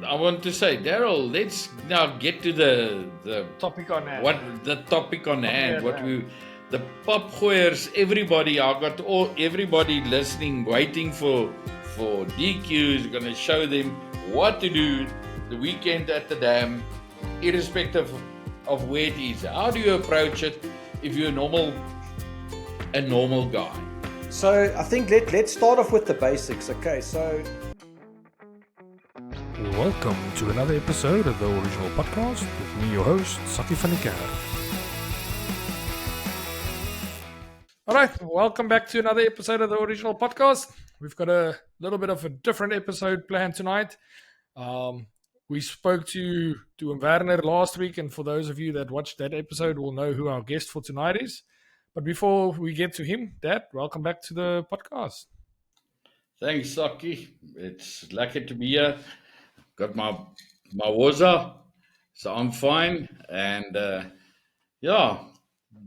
I want to say, Daryl, let's now get to the Topic on hand. the topic on hand. Yeah. The Papgooiers, everybody. I got everybody listening, waiting for DQ's. Going to show them what to do the weekend at the dam, irrespective of where it is. How do you approach it if you're a normal guy? So I think let's start off with the basics. Okay, so Welcome to another episode of the Original Podcast with me, your host, Saki van der Kerk. Alright, welcome back to another episode of the Original Podcast. We've got a little bit of a different episode planned tonight. We spoke to Werner last week, and for those of you that watched that episode will know who our guest for tonight is. But before we get to him, Dad, welcome back to the podcast. Thanks, Saki. It's lucky to be here. Got my waza, so I'm fine. And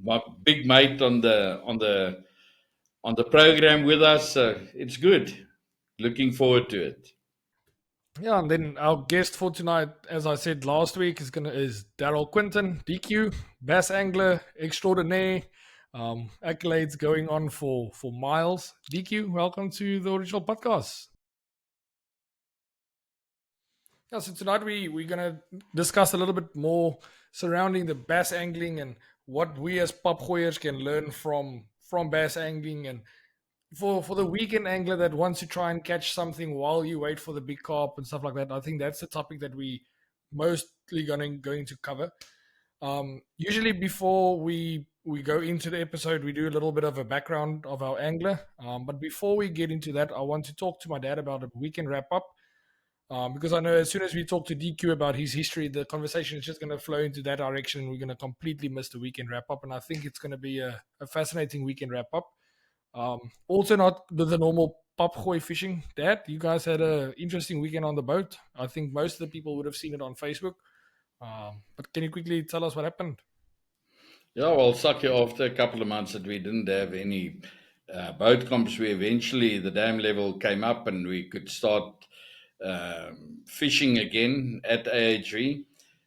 my big mate on the program with us. It's good. Looking forward to it. Yeah, and then our guest for tonight, as I said last week, is Darryl Quinton, DQ, Bass Angler extraordinaire. Accolades going on for miles. DQ, welcome to the Original Podcast. Yeah, so tonight we're going to discuss a little bit more surrounding the bass angling and what we as Papgooiers can learn from bass angling, and for the weekend angler that wants to try and catch something while you wait for the big carp and stuff like that. I think that's the topic that we mostly going to cover. Usually before we go into the episode, we do a little bit of a background of our angler. But before we get into that, I want to talk to my dad about a weekend wrap-up. Because I know as soon as we talk to DQ about his history, the conversation is just going to flow into that direction. We're going to completely miss the weekend wrap-up. And I think it's going to be a fascinating weekend wrap-up. Also not the normal Papgooi fishing. Dad, you guys had an interesting weekend on the boat. I think most of the people would have seen it on Facebook. But can you quickly tell us what happened? Yeah, well, Saki, after a couple of months that we didn't have any boat comps, eventually the dam level came up and we could start fishing again at AHV.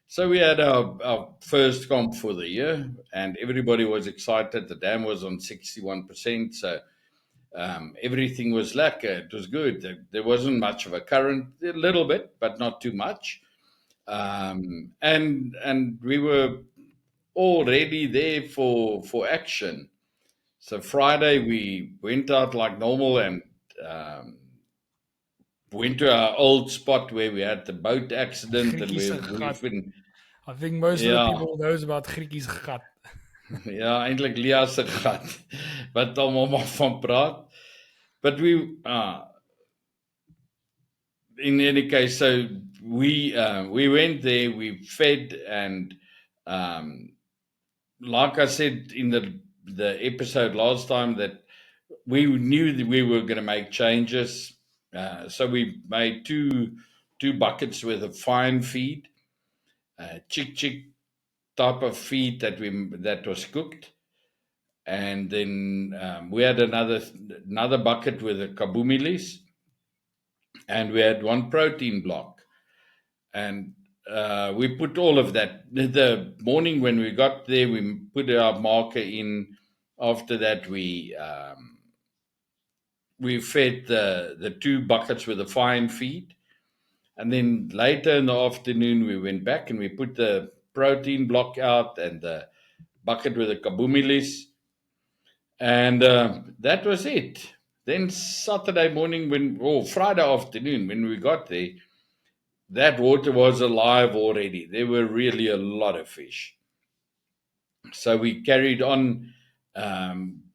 So we had our first comp for the year and everybody was excited. The dam was on 61%, so everything was lacquer. It was good. There wasn't much of a current, a little bit, but not too much. And we were all ready there for action. So Friday we went out like normal and went to our old spot where we had the boat accident and we've been. I think most of the people knows about Griekie's gat. Ja, eintlik Lia se gat. Wat almal maar van praat. But we in any case, so we went there, we fed, and like I said in the episode last time, that we knew that we were going to make changes. So we made two buckets with a fine feed, chick type of feed that was cooked, and then we had another bucket with a kabumilis, and we had one protein block, and we put all of that. The morning when we got there, we put our marker in. After that, we fed the two buckets with a fine feed. And then later in the afternoon, we went back and we put the protein block out and the bucket with the kabumilis. And that was it. Then Saturday morning, Friday afternoon, when we got there, that water was alive already. There were really a lot of fish. So we carried on,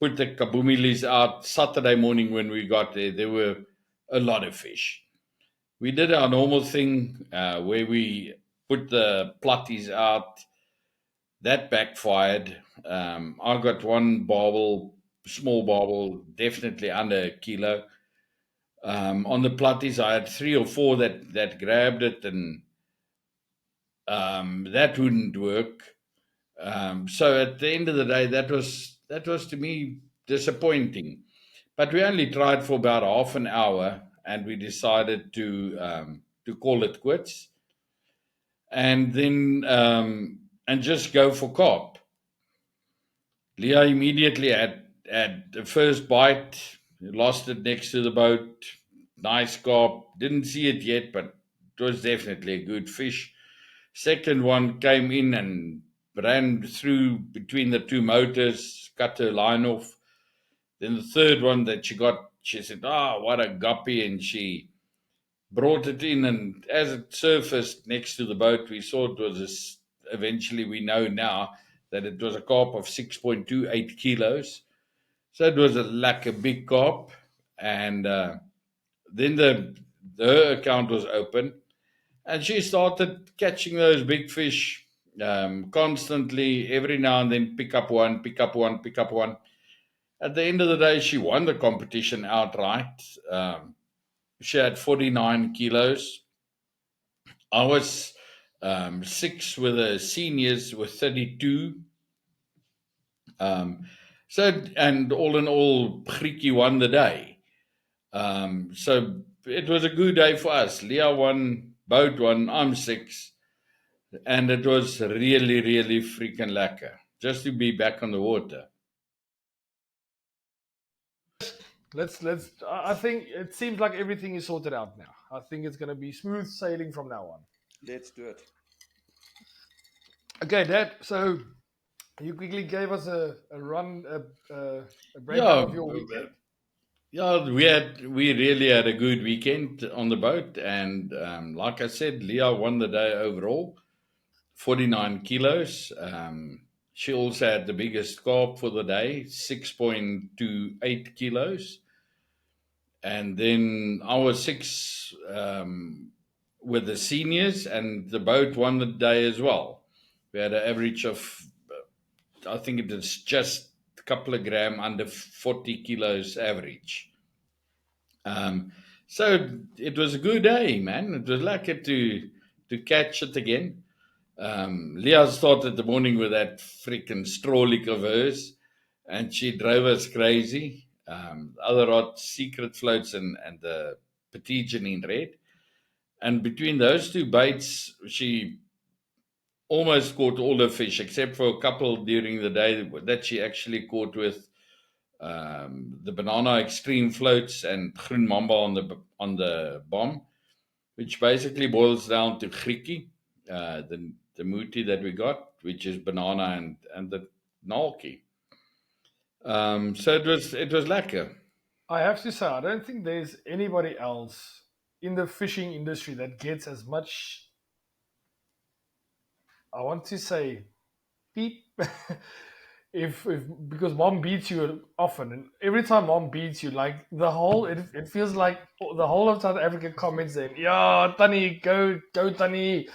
put the kabumilis out. Saturday morning when we got there were a lot of fish. We did our normal thing where we put the platties out. That backfired. I got one barbel, small barbel, definitely under a kilo. On the platties, I had 3 or 4 that grabbed it, and that wouldn't work. So at the end of the day, that was to me disappointing. But we only tried for about half an hour, and we decided to to call it quits, and then and just go for carp. Leah immediately had the first bite, lost it next to the boat. Nice carp. Didn't see it yet, but it was definitely a good fish. Second one came in and ran through between the two motors, cut her line off. Then the third one that she got, she said, "Ah, what a guppy!" And she brought it in, and as it surfaced next to the boat, we saw it was eventually we know now that it was a carp of 6.28 kilos. So it was a big carp, and then her account was open, and she started catching those big fish constantly. Every now and then, pick up one, pick up one, pick up one. At the end of the day, she won the competition outright. She had 49 kilos. I was six with the seniors with 32. So, and all in all, Grieke won the day. So it was a good day for us. Leah won, boat won, I'm six. And it was really, really freaking lekker just to be back on the water. Let's. I think it seems like everything is sorted out now. I think it's going to be smooth sailing from now on. Let's do it. Okay, Dad. So you quickly gave us a breakdown of your weekend. Yeah, we really had a good weekend on the boat, and like I said, Leah won the day overall, 49 kilos. She also had the biggest carp for the day, 6.28 kilos. And then I was six with the seniors, and the boat won the day as well. We had an average of, I think it is just a couple of gram under 40 kilos average. So it was a good day, man. It was lucky to catch it again. Leah started the morning with that freaking straw lick of hers, and she drove us crazy. The other rod, secret floats, and the petition in red. And between those two baits, she almost caught all the fish, except for a couple during the day that she actually caught with the banana extreme floats and groen mamba on the bomb, which basically boils down to Grieke, the muti that we got, which is banana and the nalki. So it was lekker. I have to say, I don't think there's anybody else in the fishing industry that gets as much. I want to say, peep. if because mom beats you often, and every time mom beats you, like it feels like the whole of South Africa comments saying, "Yeah, Tannie, go Tannie,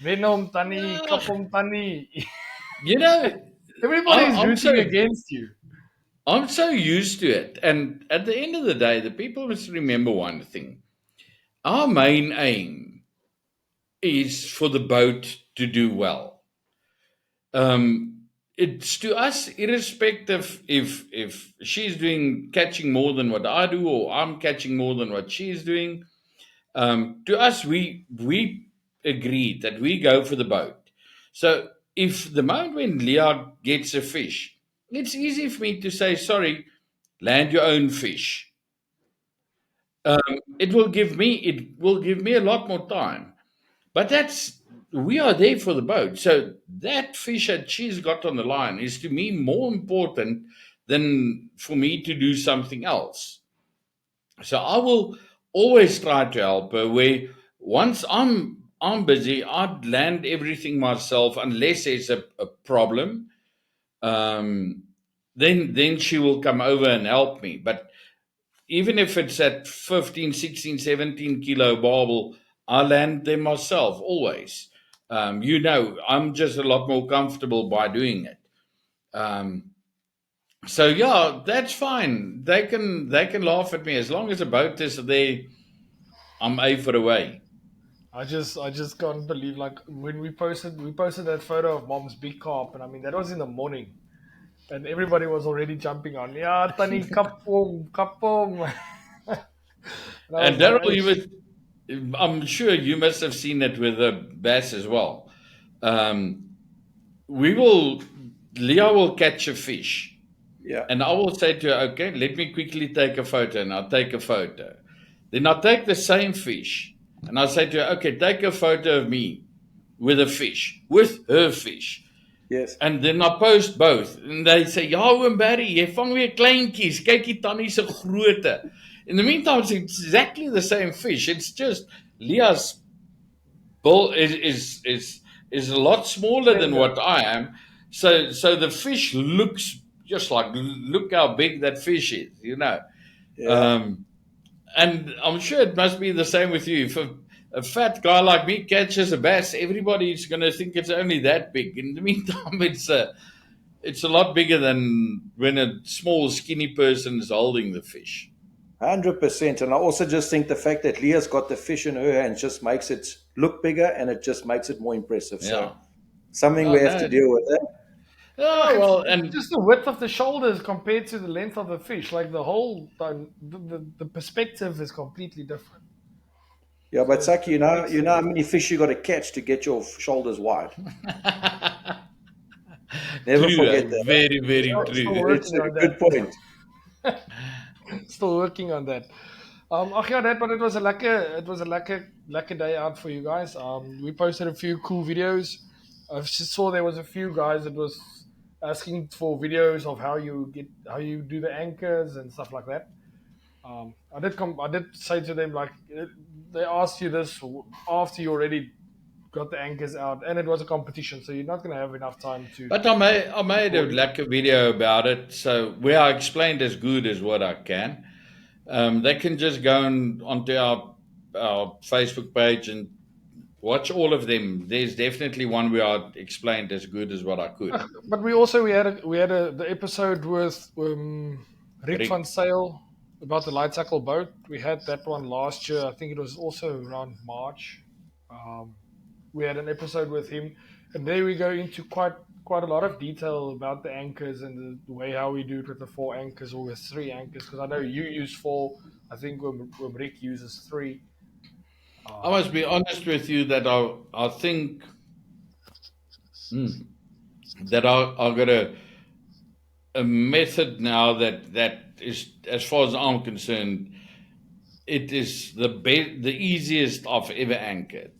Venom Tannie, Kapom Tannie." You know, Everybody's rooting against you. I'm so used to it. And at the end of the day, the people must remember one thing. Our main aim is for the boat to do well. It's to us irrespective if she's doing catching more than what I do or I'm catching more than what she's doing. To us, we agreed that we go for the boat. So if the moment when Leah gets a fish, it's easy for me to say, sorry, land your own fish. It will give me a lot more time. But we are there for the boat. So that fish that she's got on the line is to me more important than for me to do something else. So I will always try to help her where once I'm busy, I'd land everything myself unless there's a problem. Um, then she will come over and help me. But even if it's at 15, 16, 17 kilo barbel, I land them myself always. I'm just a lot more comfortable by doing it. Um, so yeah, that's fine. They can laugh at me as long as the boat is there. I'm A for away. I just can't believe, like, when we posted that photo of mom's big carp, and I mean that was in the morning, and everybody was already jumping on. Yeah, Tannie, kapom, kapom. And I was And like, Daryl, hey, I'm sure you must have seen it with the bass as well. Um, we will, Leah will catch a fish, Yeah. and I will say to her, okay, let me quickly take a photo, and I'll take a photo. Then I'll take the same fish, and I'll say to her, okay, take a photo of me with a fish, with her fish. Yes. And then I post both. En they sê, ja oom Barry, jy vang weer kleintjies. Kyk die tannie se grootte. In the meantime, it's exactly the same fish. It's just Leah's bull is a lot smaller than what I am. So the fish looks just like, look how big that fish is, you know. Yeah. And I'm sure it must be the same with you. If a fat guy like me catches a bass, everybody's going to think it's only that big. In the meantime, it's a lot bigger than when a small, skinny person is holding the fish. 100%. And I also just think the fact that Leah's got the fish in her hands just makes it look bigger, and it just makes it more impressive. Yeah. So something Oh, we have no. to deal with that. Oh, well, and just the width of the shoulders compared to the length of the fish, like the whole the perspective is completely different. Yeah, but Saki, you know how many fish you got to catch to get your shoulders wide. Never true, forget that. very, very true. It's a good point. Still working on that. Ach ja, but it was a lekker day out for you guys. We posted a few cool videos. I just saw there was a few guys that was asking for videos of how you do the anchors and stuff like that. I did say to them, like, they asked you this after you already got the anchors out, and it was a competition, so you're not going to have enough time to. But I made a lekker video about it, so where I explained as good as what I can. They can just go onto our Facebook page and watch all of them. There's definitely one where I explained as good as what I could. But we had the episode with Rick van Sail about the light cycle boat. We had that one last year. I think it was also around March. We had an episode with him, and there we go into quite a lot of detail about the anchors and the way how we do it with the 4 anchors or with 3 anchors. Because I know you use 4. I think when Rick uses 3. I must be honest with you that I think that I got a method now that is, as far as I'm concerned, it is the easiest I've ever anchored.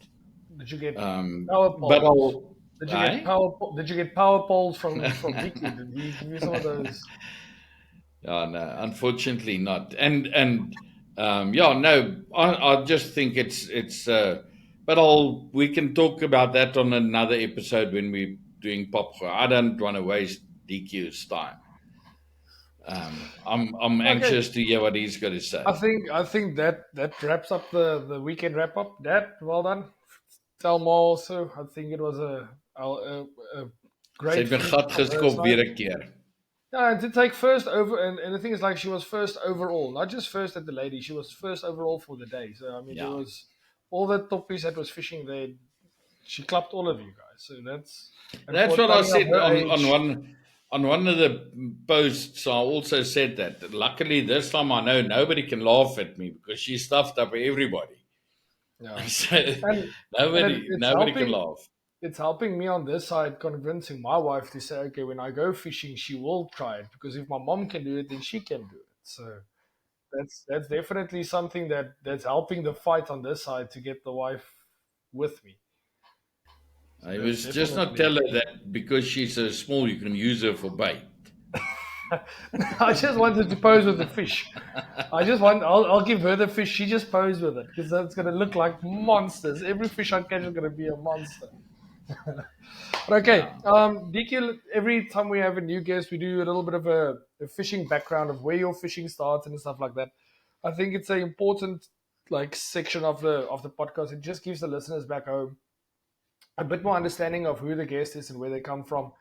Did you get power poles? Did you get power poles from Vicky? Did he give you some of those? No, unfortunately not. And no, I just think it's. But we can talk about that on another episode when we're doing Papgooi. I don't want to waste DQ's time. I'm anxious to hear what he's got to say. I think that wraps up the weekend wrap up. That well done. Tell more also. I think it was a great. Sy het my gat geskop weer 'n keer. Yeah, and to take first over, and the thing is, like, she was first overall, not just first at the lady, she was first overall for the day. So I mean, There was all the toppies that was fishing there. She clapped all of you guys. So that's what I said on one of the posts. I also said that luckily this time I know nobody can laugh at me because she stuffed up everybody. Yeah. So nobody can laugh. It's helping me on this side, convincing my wife to say, okay, when I go fishing, she will try it, because if my mom can do it, then she can do it. So that's definitely something that's helping the fight on this side to get the wife with me. So I was just not tell her that because she's so small, you can use her for bait. I just wanted to pose with the fish. I'll give her the fish. She just pose with it, because that's going to look like monsters. Every fish I catch is going to be a monster. But okay, DQ, every time we have a new guest, we do a little bit of a fishing background of where your fishing starts and stuff like that. I think it's an important section of the podcast. It just gives the listeners back home a bit more understanding of who the guest is and where they come from.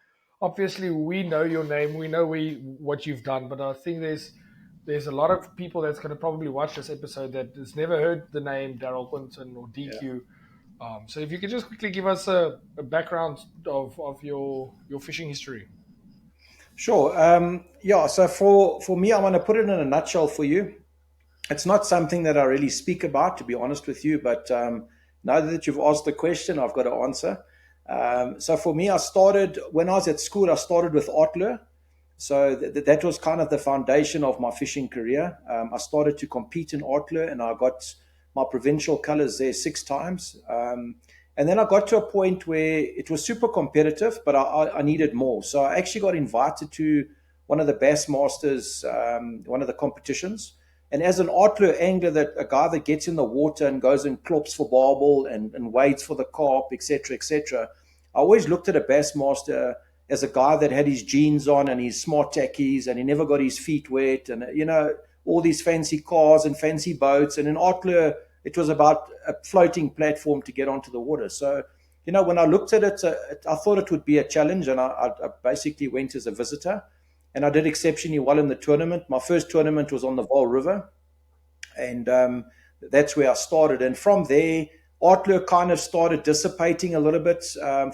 Obviously, we know your name, we know what you've done, but I think there's a lot of people that's going to probably watch this episode that has never heard the name Darryl Quinton or DQ. Yeah. So if you could just quickly give us a background of your fishing history. Sure. So for me, I'm going to put it in a nutshell for you. It's not something that I really speak about, to be honest with you, but now that you've asked the question, I've got to answer. So for me, when I was at school, I started with art lure. So that was kind of the foundation of my fishing career. I started to compete in art lure, and I got my provincial colors there 6 times. And then I got to a point where it was super competitive, but I needed more. So I actually got invited to one of the Bass Masters, one of the competitions. And as an art lure angler, a guy that gets in the water and goes and clops for barbel and waits for the carp, etc., I always looked at a Bass Master as a guy that had his jeans on and his smart tackies, and he never got his feet wet, and all these fancy cars and fancy boats. And in art lure, it was about a floating platform to get onto the water. So, when I looked at it, I thought it would be a challenge, and I basically went as a visitor, and I did exceptionally well in the tournament. My first tournament was on the Vaal River, and that's where I started. And from there, art lure kind of started dissipating a little bit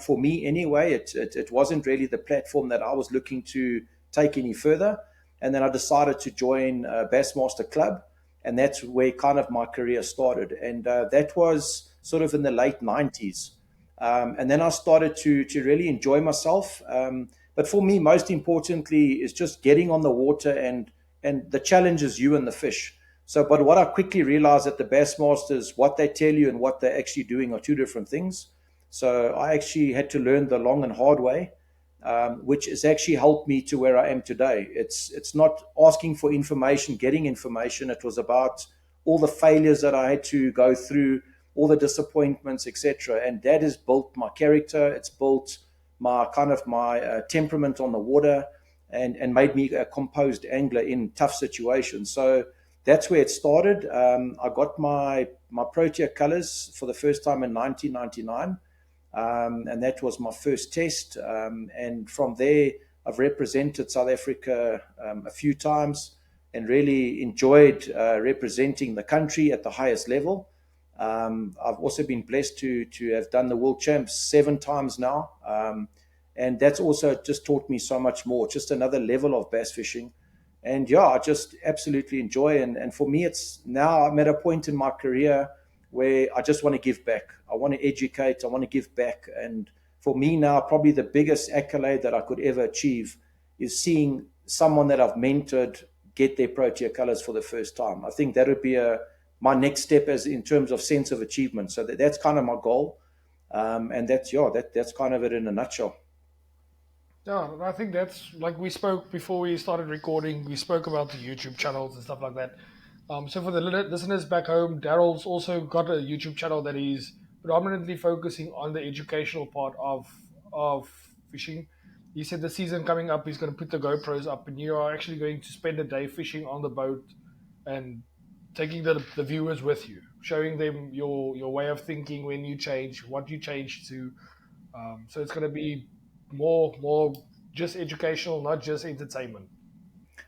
for me anyway. It wasn't really the platform that I was looking to take any further. And then I decided to join Bassmaster Club, and that's where kind of my career started. And that was sort of in the late 90s. And then I started to really enjoy myself. But for me, most importantly, is just getting on the water, and the challenge is you and the fish. So, but what I quickly realized at the Bassmasters, what they tell you and what they're actually doing are two different things. So I actually had to learn the long and hard way, which has actually helped me to where I am today. It's not asking for information, getting information. It was about all the failures that I had to go through, all the disappointments, etc. And that has built my character. It's built my temperament on the water, and made me a composed angler in tough situations. So that's where it started. I got my Protea colors for the first time in 1999, and that was my first test. And from there, I've represented South Africa a few times, and really enjoyed representing the country at the highest level. I've also been blessed to have done the World Champs 7 times now, and that's also just taught me so much more, just another level of bass fishing. And yeah, I just absolutely enjoy. And for me, it's now I'm at a point in my career where I just want to give back. I want to educate. I want to give back. And for me now, probably the biggest accolade that I could ever achieve is seeing someone that I've mentored get their Protea colors for the first time. I think that would be my next step as in terms of sense of achievement. So that's kind of my goal. And that's kind of it in a nutshell. Yeah, I think that's like we spoke before we started recording. We spoke about the YouTube channels and stuff like that. So for the listeners back home, Daryl's also got a YouTube channel that he's predominantly focusing on the educational part of fishing. He said the season coming up, he's going to put the GoPros up, and you are actually going to spend a day fishing on the boat and taking the viewers with you, showing them your way of thinking when you change, what you change to. So it's going to be more just educational, not just entertainment.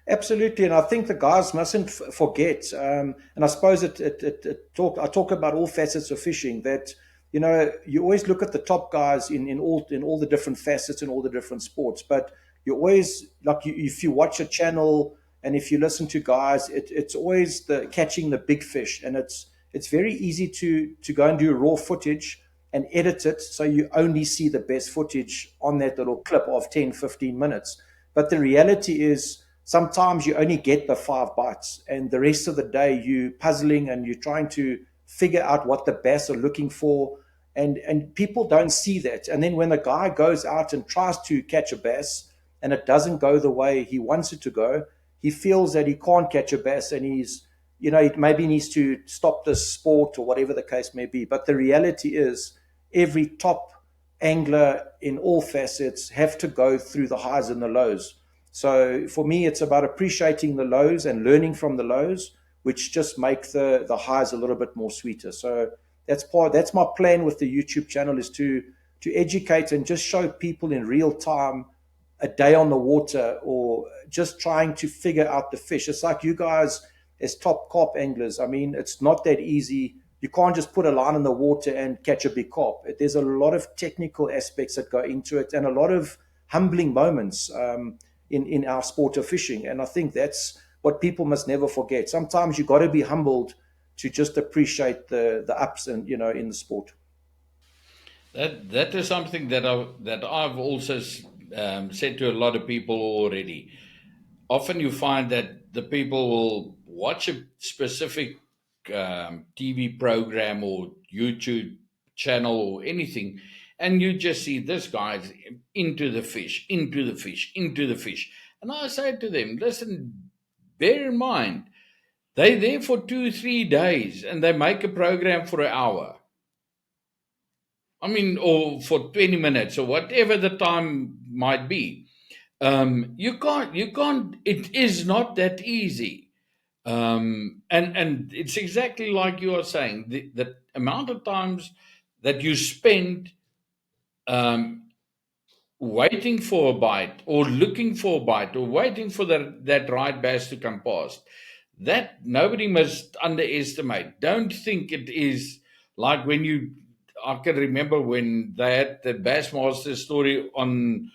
Absolutely, and I think the guys mustn't forget. And I suppose I talk about all facets of fishing. That you always look at the top guys in all the different facets and all the different sports. But you always if you watch a channel and if you listen to guys, it's always the catching the big fish, and it's very easy to go and do raw footage and edit it so you only see the best footage on that little clip of 10, 15 minutes. But the reality is sometimes you only get the 5 bites, and the rest of the day you puzzling and you're trying to figure out what the bass are looking for, and people don't see that. And then when a guy goes out and tries to catch a bass and it doesn't go the way he wants it to go, he feels that he can't catch a bass, and he's it maybe needs to stop this sport or whatever the case may be. But the reality is every top angler in all facets have to go through the highs and the lows. So for me, it's about appreciating the lows and learning from the lows, which just make the highs a little bit more sweeter. So that's my plan with the YouTube channel, is to educate and just show people in real time a day on the water, or just trying to figure out the fish. It's like you guys as top carp anglers. I mean, it's not that easy. You can't just put a line in the water and catch a big carp. There's a lot of technical aspects that go into it, and a lot of humbling moments in our sport of fishing. And I think that's what people must never forget. Sometimes you got to be humbled to just appreciate the ups and in the sport. That is something that I've also said to a lot of people already. Often you find that the people will watch a specific TV program or YouTube channel or anything, and you just see this guy's into the fish, into the fish, into the fish. And I say to them, listen, bear in mind, they're there for 2-3 days and they make a program for an hour. I mean, or for 20 minutes or whatever the time might be. You can't, it is not that easy. And it's exactly like you are saying, the amount of times that you spend um, waiting for a bite or looking for a bite or waiting for that right bass to come past, that nobody must underestimate. Don't think it is like I can remember when they had the Bassmaster story on,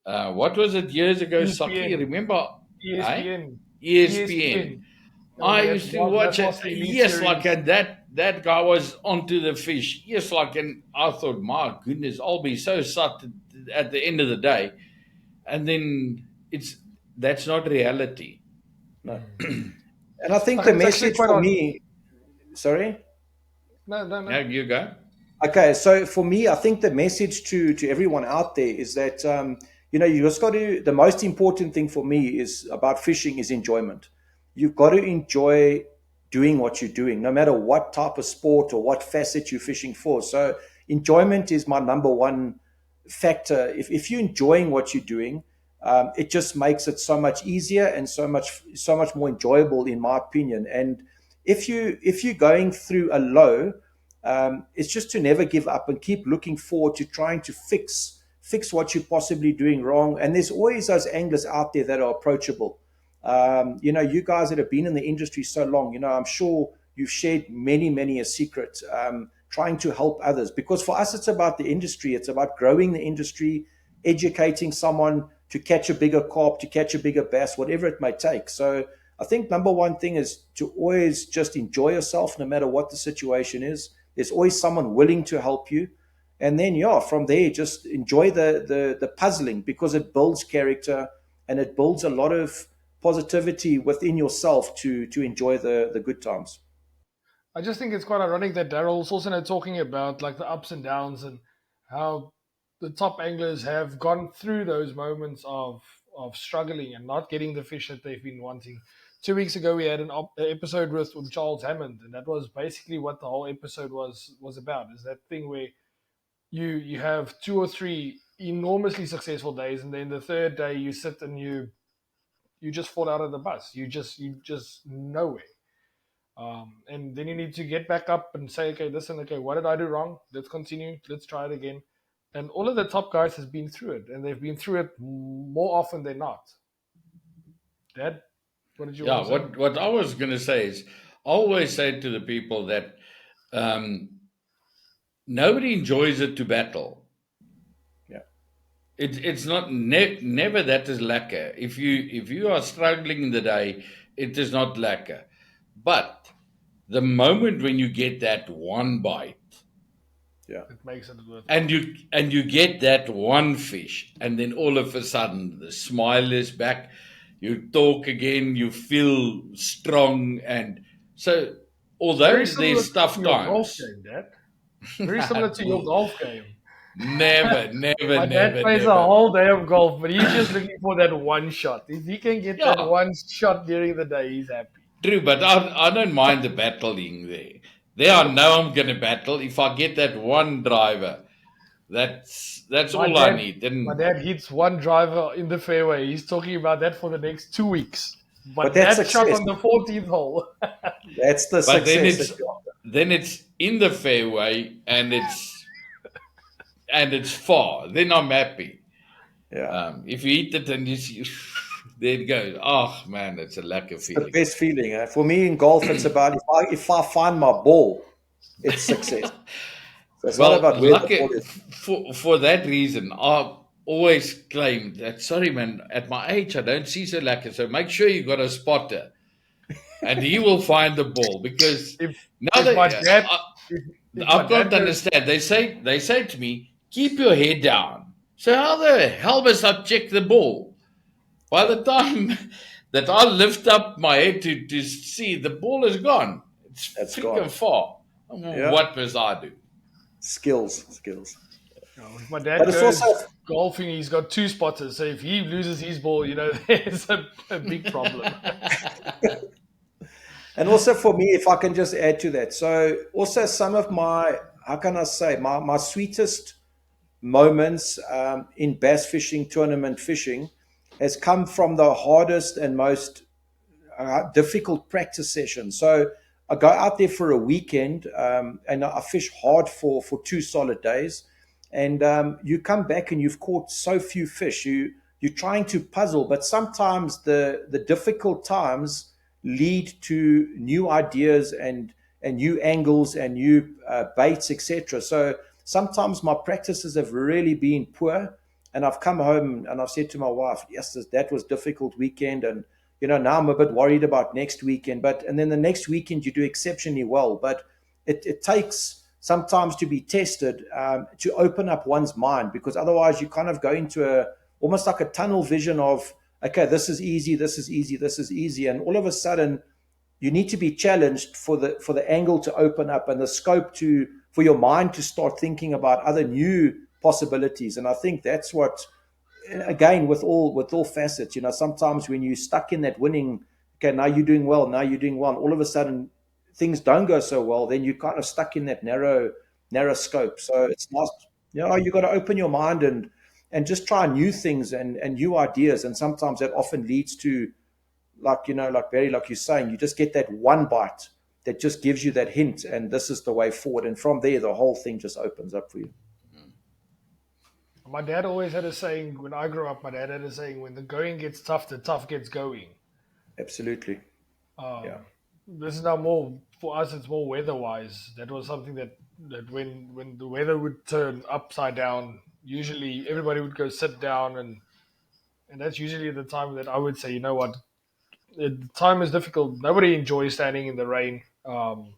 what was it years ago, Saki? ESPN. Remember? ESPN. ESPN. I used to watch it. Yes, like that guy was onto the fish. Yes, like, and I thought, my goodness, I'll be so sucked at the end of the day. And then that's not reality. No. And I think Okay, the it's actually message quite for on- me, sorry? No. Now you go. Okay, so for me, I think the message to everyone out there is that you just got to. The most important thing for me is about fishing is enjoyment. You've got to enjoy doing what you're doing, no matter what type of sport or what facet you're fishing for. So enjoyment is my number one factor. If you're enjoying what you're doing, it just makes it so much easier and so much more enjoyable, in my opinion. And if you're going through a low, it's just to never give up and keep looking forward to trying to fix what you're possibly doing wrong. And there's always those anglers out there that are approachable. You guys that have been in the industry so long, I'm sure you've shared many a secret, trying to help others. Because for us, it's about the industry. It's about growing the industry, educating someone to catch a bigger carp, to catch a bigger bass, whatever it may take. So I think number one thing is to always just enjoy yourself, no matter what the situation is. There's always someone willing to help you. And then, from there, just enjoy the puzzling, because it builds character and it builds a lot of positivity within yourself to enjoy the good times. I just think it's quite ironic that Daryl's also now talking about like the ups and downs and how the top anglers have gone through those moments of struggling and not getting the fish that they've been wanting. 2 weeks ago, we had an episode with Charles Hammond, and that was basically what the whole episode was about. Is that thing where you have 2 or 3 enormously successful days, and then the third day you sit and you just fall out of the bus. You just nowhere. And then you need to get back up and say, okay, listen, what did I do wrong? Let's continue. Let's try it again. And all of the top guys has been through it, and they've been through it more often than not. Dad, what did you want to say? What I was going to say is, I always say to the people that nobody enjoys it to battle. Yeah, it's not never that is lekker. If you are struggling in the day, it is not lekker. But the moment when you get that one bite, it makes it worth it. And you get that one fish, and then all of a sudden the smile is back. You talk again. You feel strong, and so although there's tough times, very similar to your golf game. Never. My dad plays a whole day of golf, but he's just looking for that one shot. If he can get that one shot during the day, he's happy. True, but I don't mind the battling there. There I know I'm going to battle. If I get that one driver, that's all I need. And my dad hits one driver in the fairway. He's talking about that for the next 2 weeks. But that's that success. shot on the 14th hole. That's the success. Then it's in the fairway and it's far. Then I'm happy. Yeah. If you hit it and you see, there it goes. Oh man, it's a lekker feeling. The best feeling. For me in golf, it's about if I find my ball, it's success. So it's not about where the ball is. For that reason, always claimed that, sorry man, at my age I don't see so lekker, so make sure you got a spotter, and he will find the ball, because If now if my that dad if my I can't dad goes, understand. They say to me, keep your head down. So how the hell must I check the ball? By the time that I lift up my head to see, the ball is gone. It's That's freaking gone. far. Yeah. What must I do? Skills. if my dad But it's also, goes golfing, he's got 2 spotters. So if he loses his ball, there's a big problem. and also for me, if I can just add to that. So also some of my, how can I say, my sweetest moments in bass fishing, tournament fishing, has come from the hardest and most difficult practice sessions. So I go out there for a weekend and I fish hard for 2 solid days. And you come back and you've caught so few fish. You're trying to puzzle, but sometimes the difficult times lead to new ideas and new angles and new baits, etc. So sometimes my practices have really been poor, and I've come home and I've said to my wife, yes, that was difficult weekend, and now I'm a bit worried about next weekend. And then the next weekend you do exceptionally well. But it takes sometimes to be tested to open up one's mind, because otherwise you kind of go into almost like a tunnel vision of, okay, this is easy, this is easy, this is easy, and all of a sudden you need to be challenged for the angle to open up and the scope for your mind to start thinking about other new possibilities. And I think that's what, again, with all facets, sometimes when you're stuck in that winning, okay, now you're doing well, and all of a sudden things don't go so well, then you're kind of stuck in that narrow scope. So it's nice, you got to open your mind and just try new things and new ideas. And sometimes that often leads to, like Barry, like you're saying, you just get that one bite that just gives you that hint, and this is the way forward. And from there, the whole thing just opens up for you. My dad always had a saying when I grew up. My dad had a saying, when the going gets tough, the tough gets going. Absolutely. Yeah. This is now more, for us, it's more weather-wise. That was something that when the weather would turn upside down, usually everybody would go sit down, and that's usually the time that I would say, you know what, the time is difficult. Nobody enjoys standing in the rain. Well,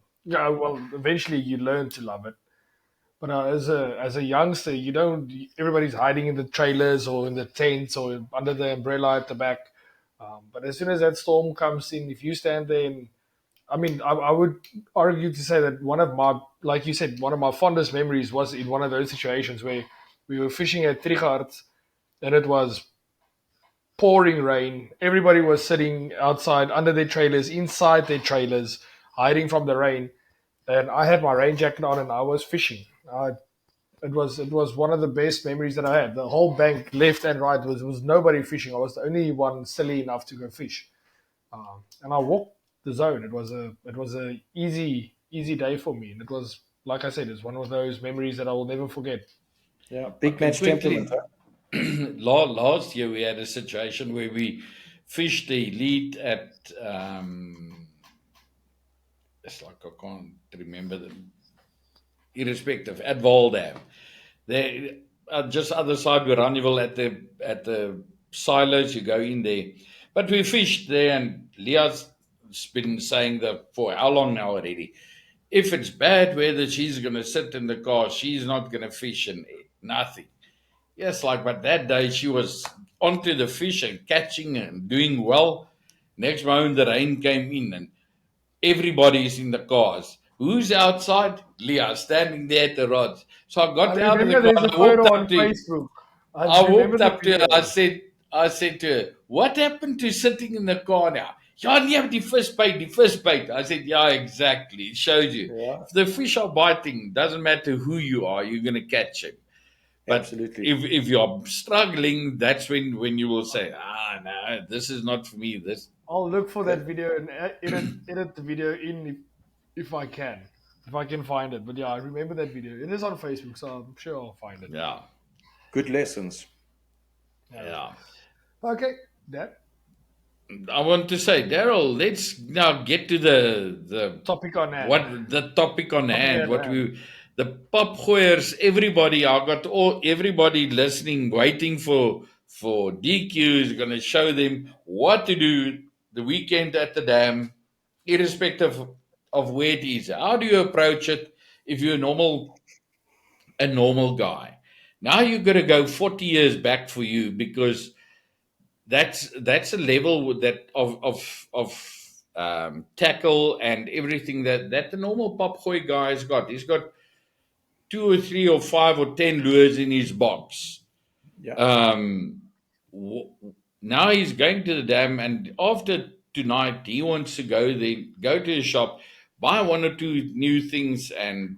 eventually you learn to love it. But as a youngster, you don't. Everybody's hiding in the trailers or in the tents or under the umbrella at the back. But as soon as that storm comes in, if you stand there, and I would argue to say that one of my, like you said, one of my fondest memories was in one of those situations where we were fishing at Trichard, and it was pouring rain. Everybody was sitting outside under their trailers, inside their trailers, hiding from the rain. And I had my rain jacket on and I was fishing. It was one of the best memories that I had. The whole bank, left and right, was nobody fishing. I was the only one silly enough to go fish, and I walked the zone. It was a easy day for me, and it was, like I said, it's one of those memories that I will never forget. Yeah, big match temperament. Last year we had a situation where we fished the elite at it's like I can't remember them, irrespective, at Waldam. They just other side where Ranival at the silos, you go in there. But we fished there, and Leah's been saying that for how long now already? If it's bad weather, she's going to sit in the car. She's not going to fish and nothing. Yes, but that day she was onto the fish and catching and doing well. Next moment the rain came in and everybody's in the cars. Who's outside? Leah standing there at the rods. So I I got out of the remember car there's a and I walked photo up on to Facebook. I Remember walked the up to her. video. I said to her, "What happened to sitting in the car now?" Yeah, nee, die first bait. I said, yeah, exactly. It shows you. Yeah, If the fish are biting, doesn't matter who you are, you're going to catch him. But absolutely. if you're struggling, that's when you will say, no, this is not for me. This I'll look for that video and edit the video in if I can. If I can find it. But yeah, I remember that video. It is on Facebook, so I'm sure I'll find it. Yeah. Good lessons. Yeah. Okay, that I want to say, Daryl, let's now get to the topic on hand. what the topic on hand. the Papgooiers, everybody, everybody listening, waiting for DQ is going to show them what to do the weekend at the dam, irrespective of where it is. How do you approach it if you're a normal guy? Now you've got to go 40 years back for you, because that's a level that of tackle and everything that the normal Papgooi guy has got. He's got 2 or 3 or 5 or 10 lures in his box. Yeah. Now he's going to the dam, and after tonight he wants to go to his shop, buy 1 or 2 new things, and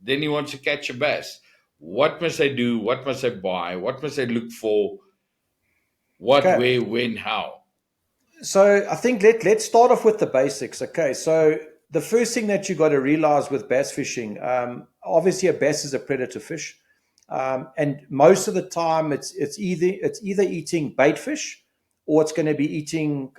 then he wants to catch a bass. What must I do? What must I buy? What must I look for? What, Okay. where, when, how? So I think let's start off with the basics. Okay, so the first thing that you got to realize with bass fishing, obviously a bass is a predator fish, and most of the time it's either eating bait fish, or it's going to be eating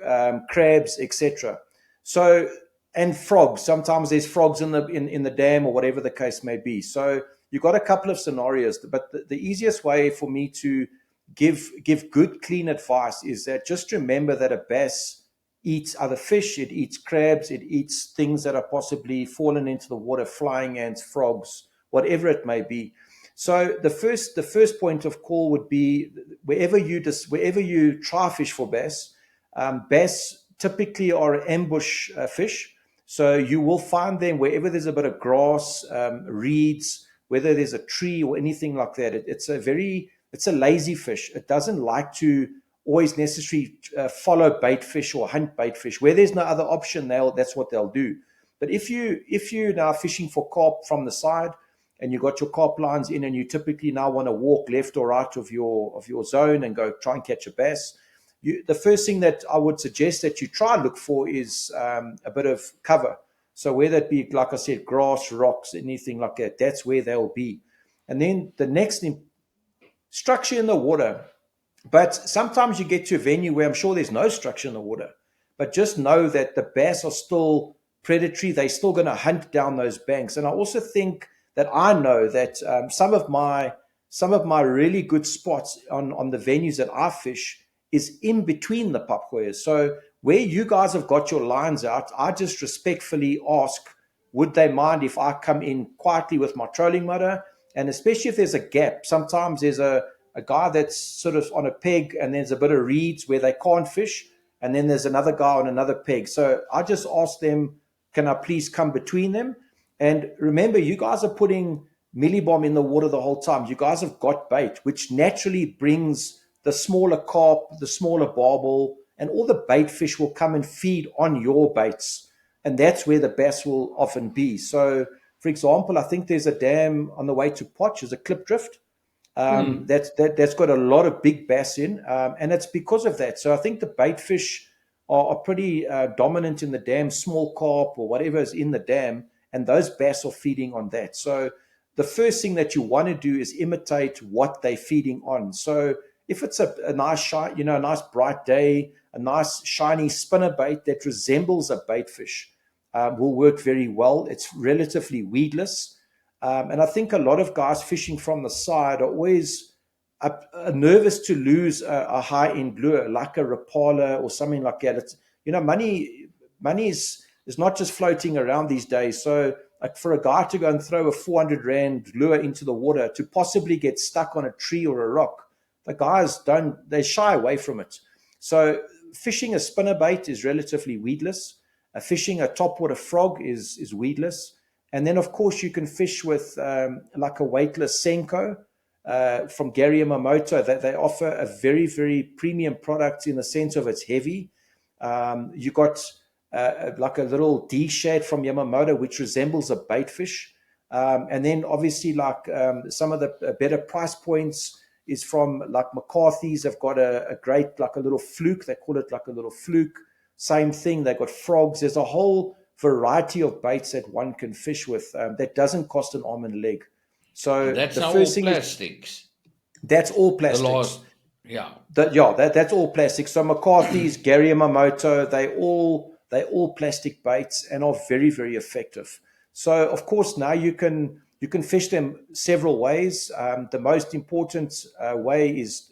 crabs, etc. So, and frogs. Sometimes there's frogs in the dam, or whatever the case may be. So you've got a couple of scenarios, but the easiest way for me to give good, clean advice is that just remember that a bass eats other fish, it eats crabs, it eats things that are possibly fallen into the water, flying ants, frogs, whatever it may be. So the first point of call would be wherever you try fish for bass. Bass typically are ambush fish, so you will find them wherever there's a bit of grass, reeds, whether there's a tree or anything like that. It's a lazy fish. It doesn't like to always necessarily follow bait fish or hunt bait fish. Where there's no other option, that's what they'll do. But if you're now fishing for carp from the side, and you got your carp lines in, and you typically now want to walk left or right of your zone and go try and catch a bass, the first thing that I would suggest that you try and look for is a bit of cover. So whether it be, like I said, grass, rocks, anything like that, that's where they'll be. And then the next thing, structure in the water. But sometimes you get to a venue where I'm sure there's no structure in the water, but just know that the bass are still predatory. They're still going to hunt down those banks. And I also think that I know that some of my really good spots on the venues that I fish is in between the Papgooiers. So where you guys have got your lines out, I just respectfully ask, would they mind if I come in quietly with my trolling motor? And especially if there's a gap, sometimes there's a guy that's sort of on a peg, and there's a bit of reeds where they can't fish, and then there's another guy on another peg. So I just ask them, can I please come between them? And remember, you guys are putting millibomb in the water the whole time. You guys have got bait, which naturally brings the smaller carp, the smaller barbel, and all the bait fish will come and feed on your baits. And that's where the bass will often be. So, for example, I think there's a dam on the way to Potch, there's a clip drift. That's got a lot of big bass in, and it's because of that. So I think the bait fish are pretty dominant in the dam, small carp or whatever is in the dam, and those bass are feeding on that. So the first thing that you want to do is imitate what they're feeding on. So if it's a nice a nice bright day, a nice shiny spinner bait that resembles a bait fish will work very well. It's relatively weedless. And I think a lot of guys fishing from the side are always nervous to lose a high-end lure like a Rapala or something like that. It's, money is not just floating around these days. So like for a guy to go and throw a 400 Rand lure into the water to possibly get stuck on a tree or a rock, the guys they shy away from it. So fishing a spinnerbait is relatively weedless. Fishing a topwater frog is weedless. And then, of course, you can fish with like a weightless Senko from Gary Yamamoto. That they offer a very, very premium product in the sense of it's heavy. You got like a little D-shad from Yamamoto, which resembles a bait fish. And then, obviously, like some of the better price points is from like McCarthy's. They've got a great, like a little fluke. They call it like a little fluke. Same thing. They've got frogs. There's a whole variety of baits that one can fish with that doesn't cost an arm and a leg. So that's the all first thing plastics. That's all plastics. That's all plastics. So McCarthy's, Gary Yamamoto, they all plastic baits and are very, very effective. So of course now you can You can fish them several ways. The most important way is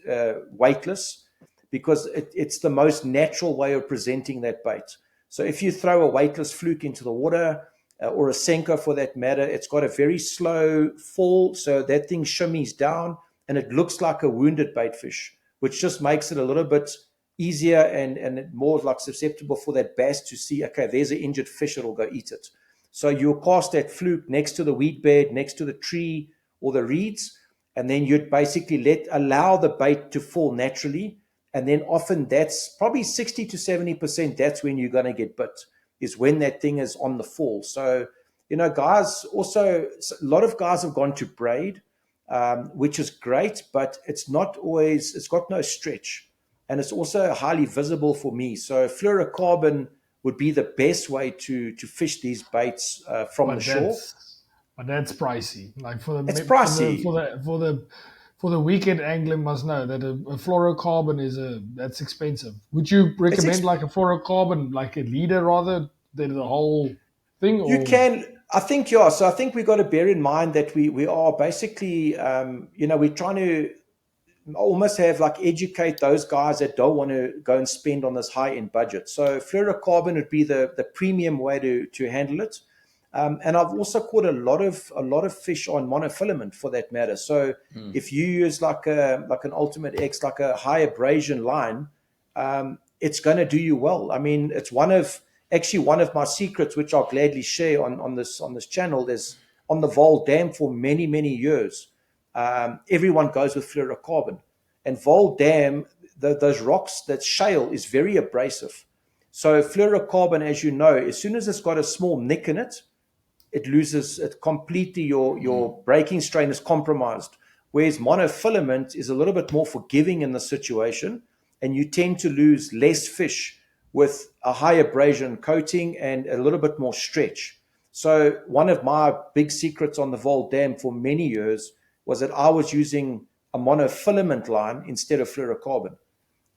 weightless, because it's the most natural way of presenting that bait. So if you throw a weightless fluke into the water, or a senko for that matter, it's got a very slow fall, so that thing shimmies down and it looks like a wounded baitfish, which just makes it a little bit easier and more like susceptible for that bass to see, okay, there's an injured fish, it'll go eat it. So you'll cast that fluke next to the weed bed, next to the tree or the reeds, and then you'd basically allow the bait to fall naturally. And then often that's probably 60 to 70%, that's when you're going to get bit, is when that thing is on the fall. So, guys, also, a lot of guys have gone to braid, which is great, but it's not always, it's got no stretch. And it's also highly visible for me. So fluorocarbon would be the best way to fish these baits from the shore. But that's pricey. Like it's pricey. For the weekend angler must know that a fluorocarbon that's expensive. Would you recommend like a fluorocarbon, like a leader rather than the whole thing? You can, I think, yeah. So I think we've got to bear in mind that we are basically, we're trying to almost have like educate those guys that don't want to go and spend on this high end budget. So fluorocarbon would be the premium way to handle it. And I've also caught a lot of fish on monofilament for that matter. So if you use like an Ultimate X, like a high abrasion line, it's going to do you well. I mean, it's one of my secrets, which I'll gladly share on this channel. There's on the Vol Dam for many, many years. Everyone goes with fluorocarbon, and Vol Dam, those rocks, that shale is very abrasive. So fluorocarbon, as you know, as soon as it's got a small nick in it, it loses it completely. Your breaking strain is compromised. Whereas monofilament is a little bit more forgiving in the situation, and you tend to lose less fish with a high abrasion coating and a little bit more stretch. So one of my big secrets on the Vol Dam for many years was that I was using a monofilament line instead of fluorocarbon.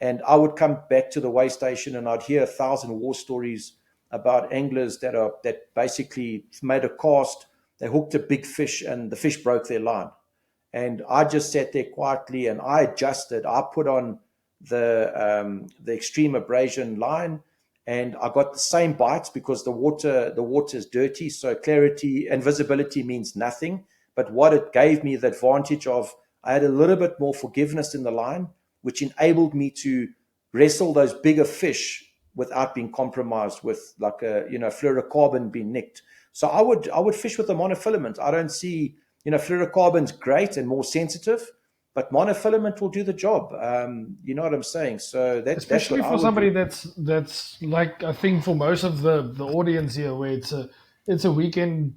And I would come back to the weigh station and I'd hear 1,000 war stories about anglers that basically made a cast, they hooked a big fish and the fish broke their line. And I just sat there quietly and I adjusted. I put on the extreme abrasion line and I got the same bites because the water is dirty. So clarity and visibility means nothing. But what it gave me the advantage of, I had a little bit more forgiveness in the line, which enabled me to wrestle those bigger fish without being compromised with like a fluorocarbon being nicked. So I would fish with a monofilament. I don't see, fluorocarbon's great and more sensitive, but monofilament will do the job. You know what I'm saying? So especially that's what for somebody that's like, I think for most of the audience here, where it's a weekend.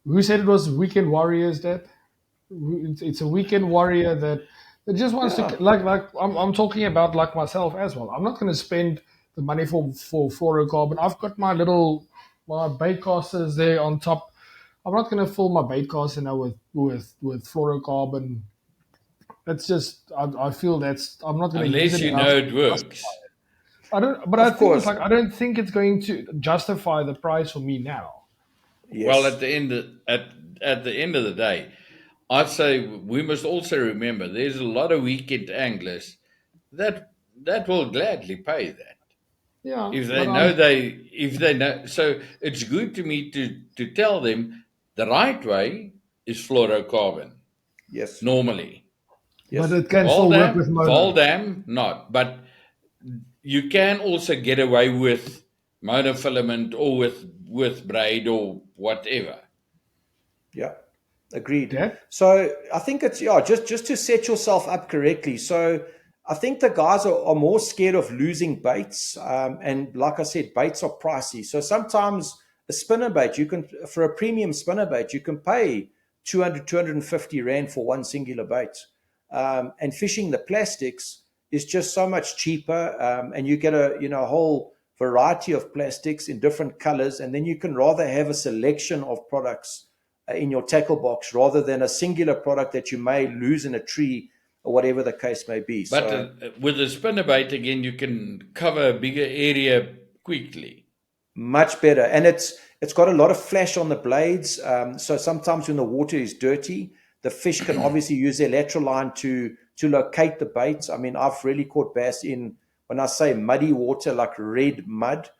Who said it was weekend warriors? That it's a weekend warrior that just wants to like. I'm talking about like myself as well. I'm not going to spend the money for fluorocarbon. I've got my bait casters there on top. I'm not going to fill my bait caster now with fluorocarbon. That's just I feel that's I'm not going to unless you know it works. I don't, but I think it's like I don't think it's going to justify the price for me now. Yes. Well, at the end of the day, I'd say we must also remember there's a lot of weekend anglers that will gladly pay that. Yeah, if they know. So it's good to me to tell them the right way is fluorocarbon. Yes. Normally. Yes. But it can still work with mono. Vol Dam, not. But you can also get away with monofilament or with braid or whatever. Yeah, agreed. Yeah. So I think it's just to set yourself up correctly. So I think the guys are more scared of losing baits, and like I said, baits are pricey. So sometimes a spinnerbait, for a premium spinnerbait, you can pay 200, 250 rand for one singular bait, and fishing the plastics is just so much cheaper, and you get a whole variety of plastics in different colors, and then you can rather have a selection of products in your tackle box rather than a singular product that you may lose in a tree or whatever the case may be. But with a spinnerbait, again, you can cover a bigger area quickly. Much better. And it's got a lot of flash on the blades. So sometimes when the water is dirty, the fish can obviously use their lateral line to locate the baits. I mean, I've really caught bass in, when I say muddy water, like red mud,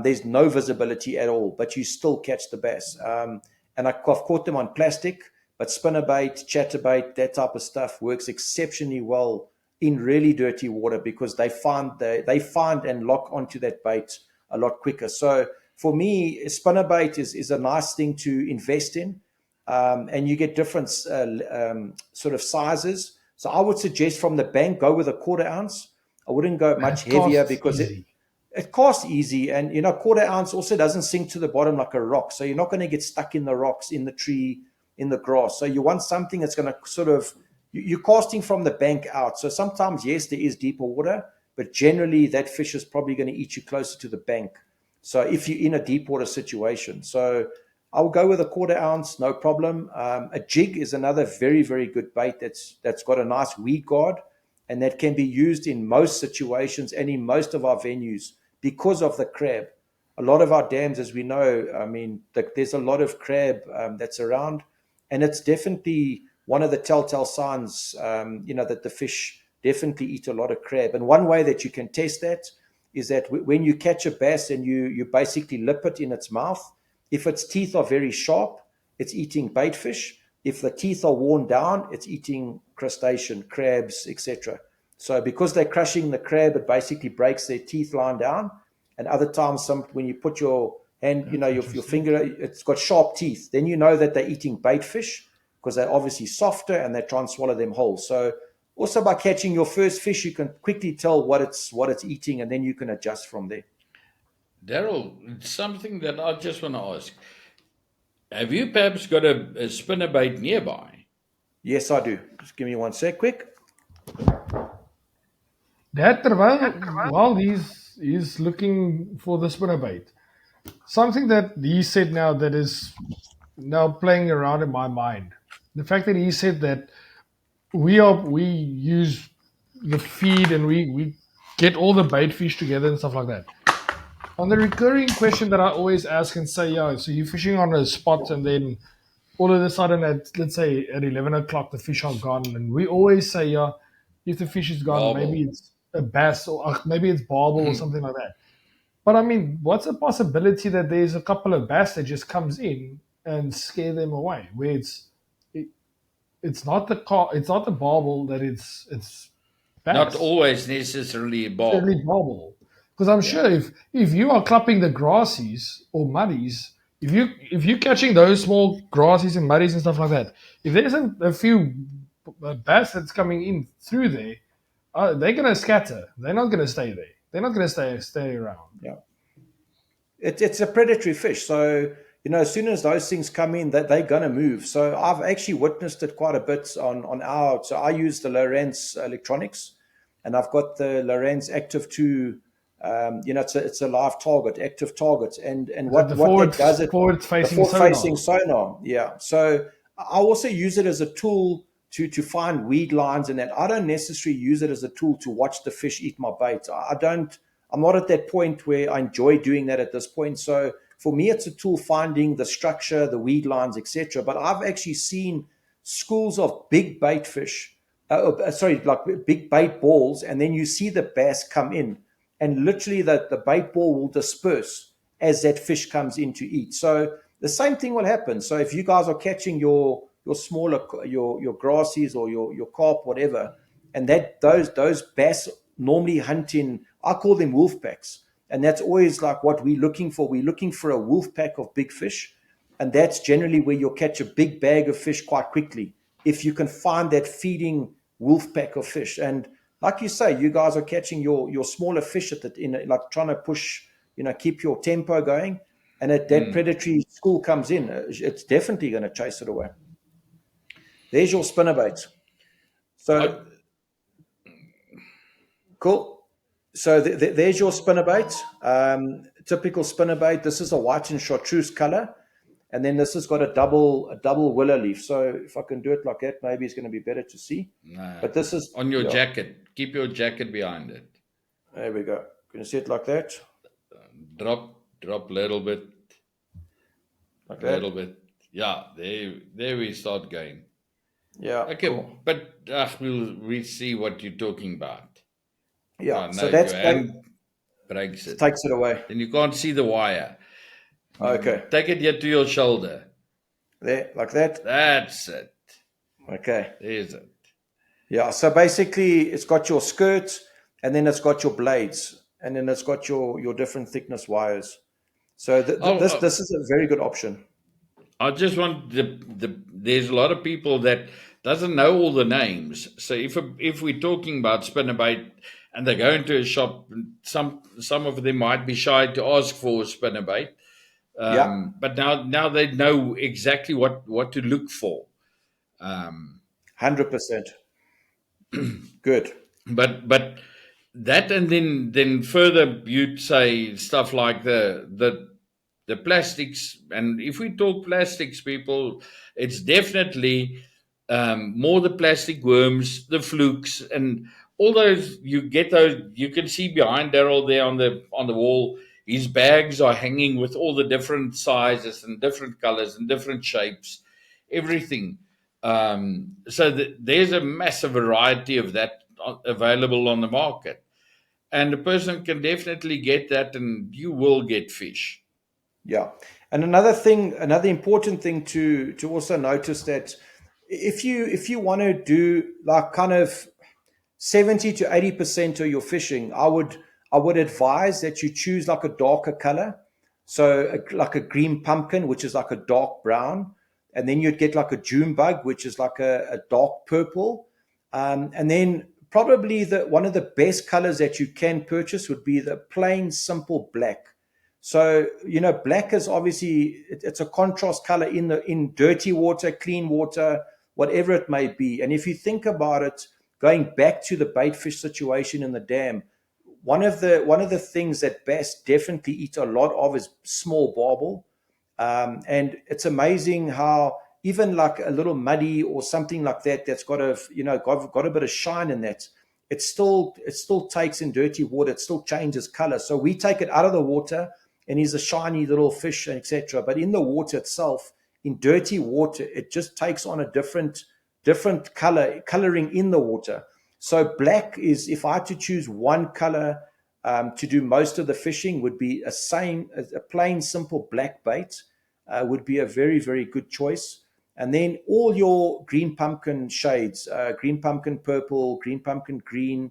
there's no visibility at all, but you still catch the bass. And I've caught them on plastic, but spinnerbait, chatterbait, that type of stuff works exceptionally well in really dirty water because they find and lock onto that bait a lot quicker. So for me, spinnerbait is a nice thing to invest in, and you get different sort of sizes. So I would suggest from the bank, go with a 1/4 ounce. I wouldn't go much heavier because it casts easy, and 1/4 ounce also doesn't sink to the bottom like a rock. So you're not going to get stuck in the rocks, in the tree, in the grass. So you want something that's going to sort of, you're casting from the bank out. So sometimes, yes, there is deeper water, but generally that fish is probably going to eat you closer to the bank. So if you're in a deep water situation, so I'll go with a 1/4 ounce, no problem. A jig is another very, very good bait that's got a nice weed guard, and that can be used in most situations and in most of our venues because of the crab. A lot of our dams, as we know, I mean, there's a lot of crab that's around, and it's definitely one of the telltale signs, that the fish definitely eat a lot of crab. And one way that you can test that is that when you catch a bass and you basically lip it in its mouth, if its teeth are very sharp, it's eating bait fish. If the teeth are worn down, it's eating crustacean, crabs, etc. So because they're crushing the crab, it basically breaks their teeth line down. And other times, when you put your hand, your finger, it's got sharp teeth. Then you know that they're eating bait fish because they're obviously softer and they try and swallow them whole. So also by catching your first fish, you can quickly tell what it's eating, and then you can adjust from there. Daryl, it's something that I just want to ask. Have you perhaps got a spinnerbait nearby? Yes, I do. Just give me one sec, quick. That while he's looking for the spinnerbait, something that he said now that is now playing around in my mind. The fact that he said that we use the feed and we get all the bait fish together and stuff like that. On the recurring question that I always ask and say, yeah, so you're fishing on a spot and then all of a sudden let's say at 11 o'clock the fish are gone, and we always say, yeah, if the fish is gone, Barbel. maybe it's a bass or maybe it's barbel or something like that. But I mean, what's the possibility that there's a couple of bass that just comes in and scare them away? Where it's not the barbel that it's bass. Not always necessarily barbel. Barbel. Because I'm sure if you are clapping the grassies or muddies, if you're catching those small grassies and muddies and stuff like that, if there isn't a few bass that's coming in through there, they're going to scatter. They're not going to stay there. They're not going to stay around. Yeah, it's a predatory fish. So as soon as those things come in, that they're going to move. So I've actually witnessed it quite a bit on our. So I use the Lowrance electronics, and I've got the Lowrance Active 2. It's a live target, active target, and what that does, it forward facing sonar. Yeah. So I also use it as a tool to find weed lines and that. I don't necessarily use it as a tool to watch the fish eat my bait. I'm not at that point where I enjoy doing that at this point. So for me, it's a tool finding the structure, the weed lines, etc. But I've actually seen schools of big bait fish, like big bait balls, and then you see the bass come in, and literally the bait ball will disperse as that fish comes in to eat. So the same thing will happen. So if you guys are catching your smaller, your grassies or your carp, whatever, and those bass normally hunt in, I call them wolf packs. And that's always like what we're looking for. We're looking for a wolf pack of big fish. And that's generally where you'll catch a big bag of fish quite quickly, if you can find that feeding wolf pack of fish. And like you say, you guys are catching your smaller fish like trying to push, keep your tempo going. And that predatory school comes in, it's definitely going to chase it away. There's your spinnerbait. So, cool. So there's your spinnerbait. Typical spinnerbait. This is a white and chartreuse color. And then this has got a double willow leaf. So if I can do it like that, maybe it's going to be better to see. No. But this is on your jacket. Keep your jacket behind it. There we go. Can you see it like that? Drop drop a little bit, Like a that. little bit. Yeah, there we start going. Yeah. Okay, Cool. but we see what you're talking about. Yeah. Oh, So no, that's your hand breaks it. takes it away. Then you can't see the wire. Okay. Take it here to your shoulder. There, like that. That's it. Okay. There's it. Yeah. So basically, it's got your skirt, and then it's got your blades, and then it's got your different thickness wires. So this is a very good option. I just want there's a lot of people that doesn't know all the names. So if we're talking about spinnerbait and they go into a shop, some of them might be shy to ask for a spinnerbait. Yeah. But now they know exactly what to look for. 100%. Good. But that, and then further you'd say stuff like the plastics. And if we talk plastics, people, it's definitely more the plastic worms, the flukes, and all those. You get those. You can see behind Daryl there on the wall. His bags are hanging with all the different sizes and different colors and different shapes, everything. So there's a massive variety of that available on the market, and a person can definitely get that, and you will get fish. Yeah. And another important thing to also notice that if you want to do like kind of 70 to 80% of your fishing, I would advise that you choose like a darker color. So like a green pumpkin, which is like a dark brown, and then you'd get like a June bug, which is like a dark purple. And then probably one of the best colors that you can purchase would be the plain simple black. So, black is obviously it's a contrast color in dirty water, clean water, whatever it may be. And if you think about it, going back to the bait fish situation in the dam, one of the things that bass definitely eat a lot of is small barbel. And it's amazing how even like a little muddy or something like that's got a bit of shine in that, it still takes in dirty water, it still changes color. So we take it out of the water and he's a shiny little fish, etc. But in the water itself, in dirty water, it just takes on a different coloring in the water. So black is, if I had to choose one color to do most of the fishing, would be a plain simple black bait would be a very, very good choice. And then all your green pumpkin shades, green pumpkin purple, green pumpkin green,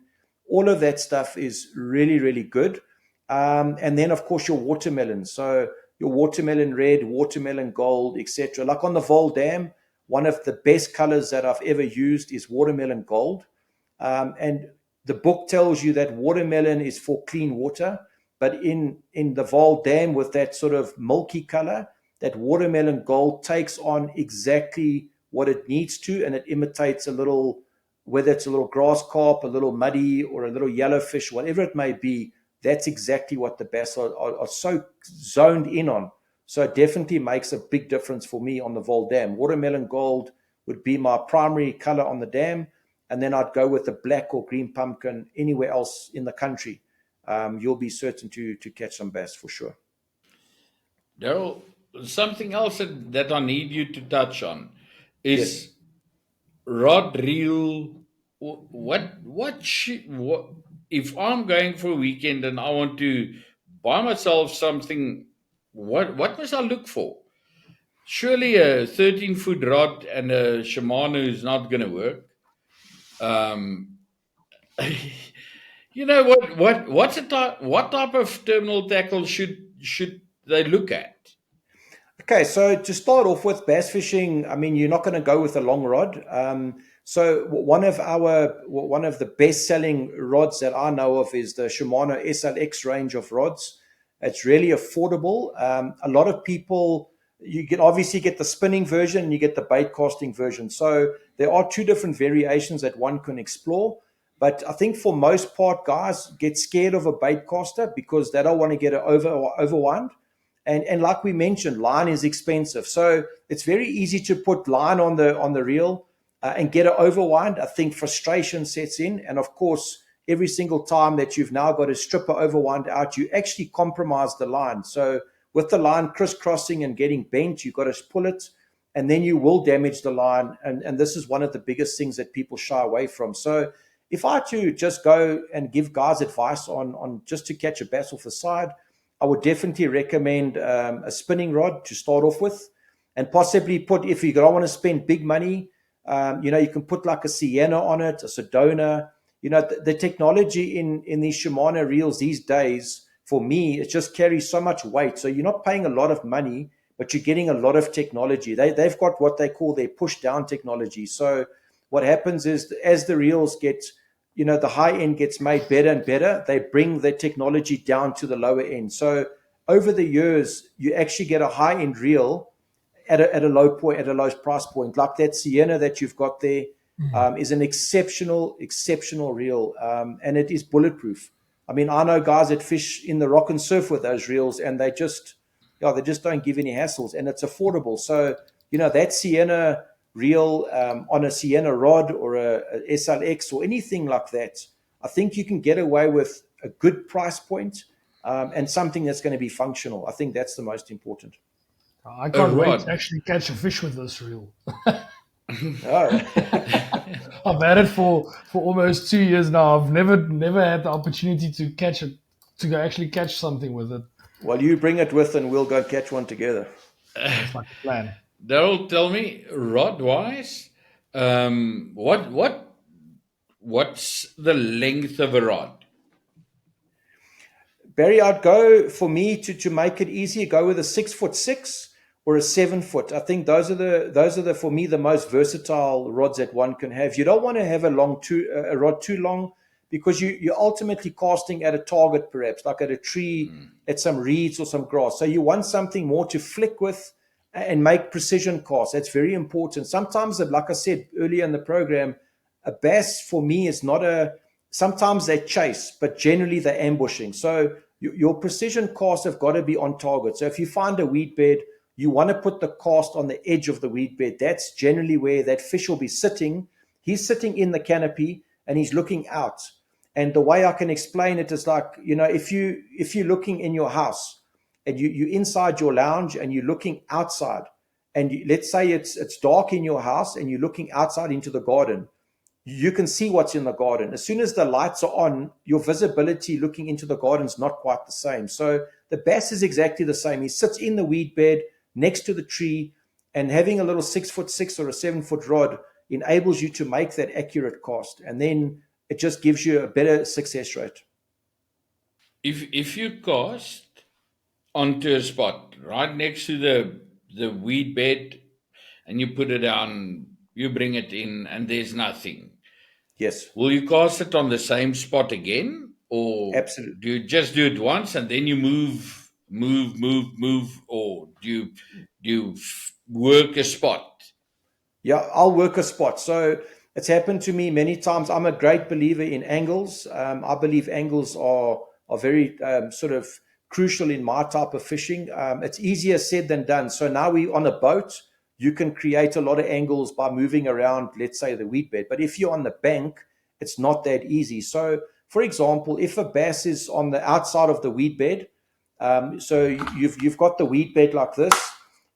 all of that stuff is really, really good. And then, of course, your watermelon. So your watermelon red, watermelon gold, etc. Like on the Vol Dam, one of the best colors that I've ever used is watermelon gold. And the book tells you that watermelon is for clean water, but in the Vol Dam with that sort of milky color, that watermelon gold takes on exactly what it needs to, and it imitates whether it's a little grass carp, a little muddy, or a little yellowfish, whatever it may be. That's exactly what the bass are so zoned in on. So it definitely makes a big difference for me on the Vol Dam. Watermelon gold would be my primary color on the dam, and then I'd go with the black or green pumpkin anywhere else in the country. You'll be certain to catch some bass for sure. Daryl, something else that I need you to touch on is Yes. rod reel. What if I'm going for a weekend and I want to buy myself something? What must I look for? Surely a 13-foot rod and a Shimano is not going to work. Um, what type of terminal tackle should they look at? Okay, so to start off with bass fishing, I mean, you're not going to go with a long rod. So one of the best-selling rods that I know of is the Shimano SLX range of rods. It's really affordable. A lot of people, you can obviously get the spinning version and you get the bait casting version. So there are two different variations that one can explore. But I think for most part, guys get scared of a bait caster because they don't want to get it overwound. And like we mentioned, line is expensive. So it's very easy to put line on the reel and get it overwind. I think frustration sets in. And of course, every single time that you've now got a stripper overwind out, you actually compromise the line. So with the line crisscrossing and getting bent, you've got to pull it, and then you will damage the line. And this is one of the biggest things that people shy away from. So if I had to just go and give guys advice on just to catch a bass off the side, I would definitely recommend a spinning rod to start off with, and possibly put, if you don't want to spend big money, you can put like a Sienna on it, a Sedona. The technology in these Shimano reels these days, for me, it just carries so much weight. So you're not paying a lot of money, but you're getting a lot of technology. They've got what they call their push down technology. So what happens is, as the reels get, the high end gets made better and better, they bring the technology down to the lower end. So over the years, you actually get a high end reel at a low point, at a low price point. Like that Sienna that you've got there is an exceptional reel, and it is bulletproof. I mean, I know guys that fish in the rock and surf with those reels, and they just don't give any hassles, and it's affordable. So that Sienna reel on a Sienna rod or a SLX or anything like that, I think you can get away with a good price point, and something that's going to be functional. I think that's the most important. I can't wait to actually catch a fish with this reel. Oh. I've had it for almost 2 years now. I've never had the opportunity to go actually catch something with it. Well, you bring it with, and we'll go catch one together. That's like the plan. Daryl, tell me, rod-wise, what's the length of a rod? Barry, I'd go, for me, to make it easier, go with a 6'6" or a 7 foot. I think those are the for me the most versatile rods that one can have. You don't want to have a rod too long, because you're ultimately casting at a target, perhaps like at a tree, at some reeds or some grass. So you want something more to flick with and make precision casts. That's very important. Sometimes, like I said earlier in the program, a bass for me is not sometimes they chase, but generally they're ambushing. So your precision casts have got to be on target. So if you find a weed bed, you want to put the cast on the edge of the weed bed. That's generally where that fish will be sitting. He's sitting in the canopy and he's looking out. And the way I can explain it is like, if you're looking in your house and you're inside your lounge and you're looking outside, and let's say it's dark in your house and you're looking outside into the garden, you can see what's in the garden. As soon as the lights are on, your visibility looking into the garden is not quite the same. So the bass is exactly the same. He sits in the weed bed next to the tree, and having a little 6'6" or a 7 foot rod enables you to make that accurate cast. And then it just gives you a better success rate. If you cast onto a spot right next to the weed bed and you put it down, you bring it in and there's nothing. Yes. Will you cast it on the same spot again? Or Absolutely. do you just do it once and then you move, or do you work a spot? Yeah, I'll work a spot. So it's happened to me many times. I'm a great believer in angles. I believe angles are very sort of crucial in my type of fishing. It's easier said than done. So now we're on a boat, you can create a lot of angles by moving around, let's say, the weed bed. But if you're on the bank, it's not that easy. So, for example, if a bass is on the outside of the weed bed, so you've got the weed bed like this,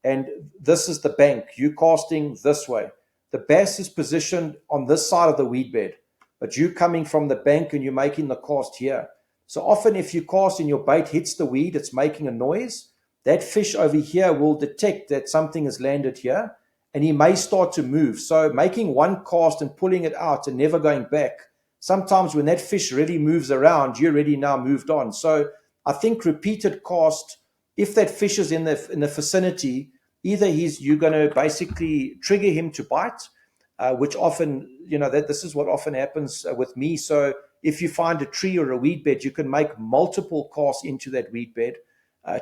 and this is the bank. You're casting this way. The bass is positioned on this side of the weed bed, but you're coming from the bank and you're making the cast here. So often if you cast and your bait hits the weed, it's making a noise. That fish over here will detect that something has landed here, and he may start to move. So making one cast and pulling it out and never going back, sometimes when that fish really moves around, you're already now moved on. So I think repeated cast, if that fish is in the vicinity, either you're going to basically trigger him to bite, which often, this is what often happens with me. So if you find a tree or a weed bed, you can make multiple casts into that weed bed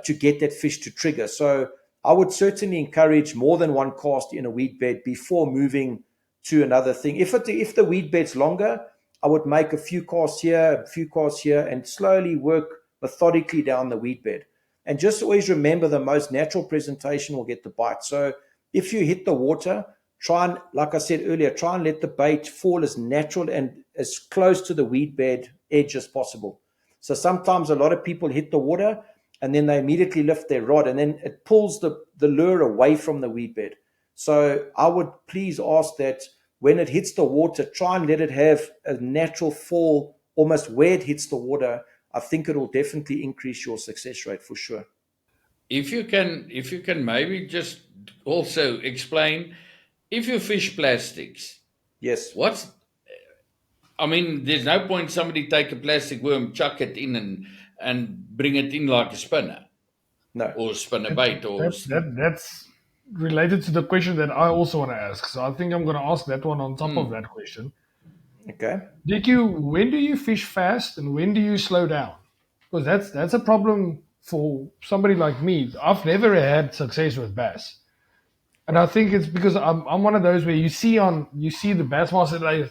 to get that fish to trigger. So I would certainly encourage more than one cast in a weed bed before moving to another thing. If the weed bed's longer, I would make a few casts here, and slowly work methodically down the weed bed. And just always remember, the most natural presentation will get the bite. So if you hit the water, try and, like I said earlier, try and let the bait fall as natural and as close to the weed bed edge as possible. So sometimes a lot of people hit the water and then they immediately lift their rod and then it pulls the lure away from the weed bed. So I would please ask that when it hits the water, try and let it have a natural fall almost where it hits the water. I think it will definitely increase your success rate for sure. If you can maybe just also explain, if you fish plastics, Yes. what's I mean, there's no point somebody take a plastic worm, chuck it in, and bring it in like a spinner No. or spinner bait That's related to the question that I also want to ask. So I think I'm going to ask that one on top of that question. Okay. When do you fish fast and when do you slow down? Because that's a problem for somebody like me. I've never had success with bass. And I think it's because I'm one of those where you see the bass master, they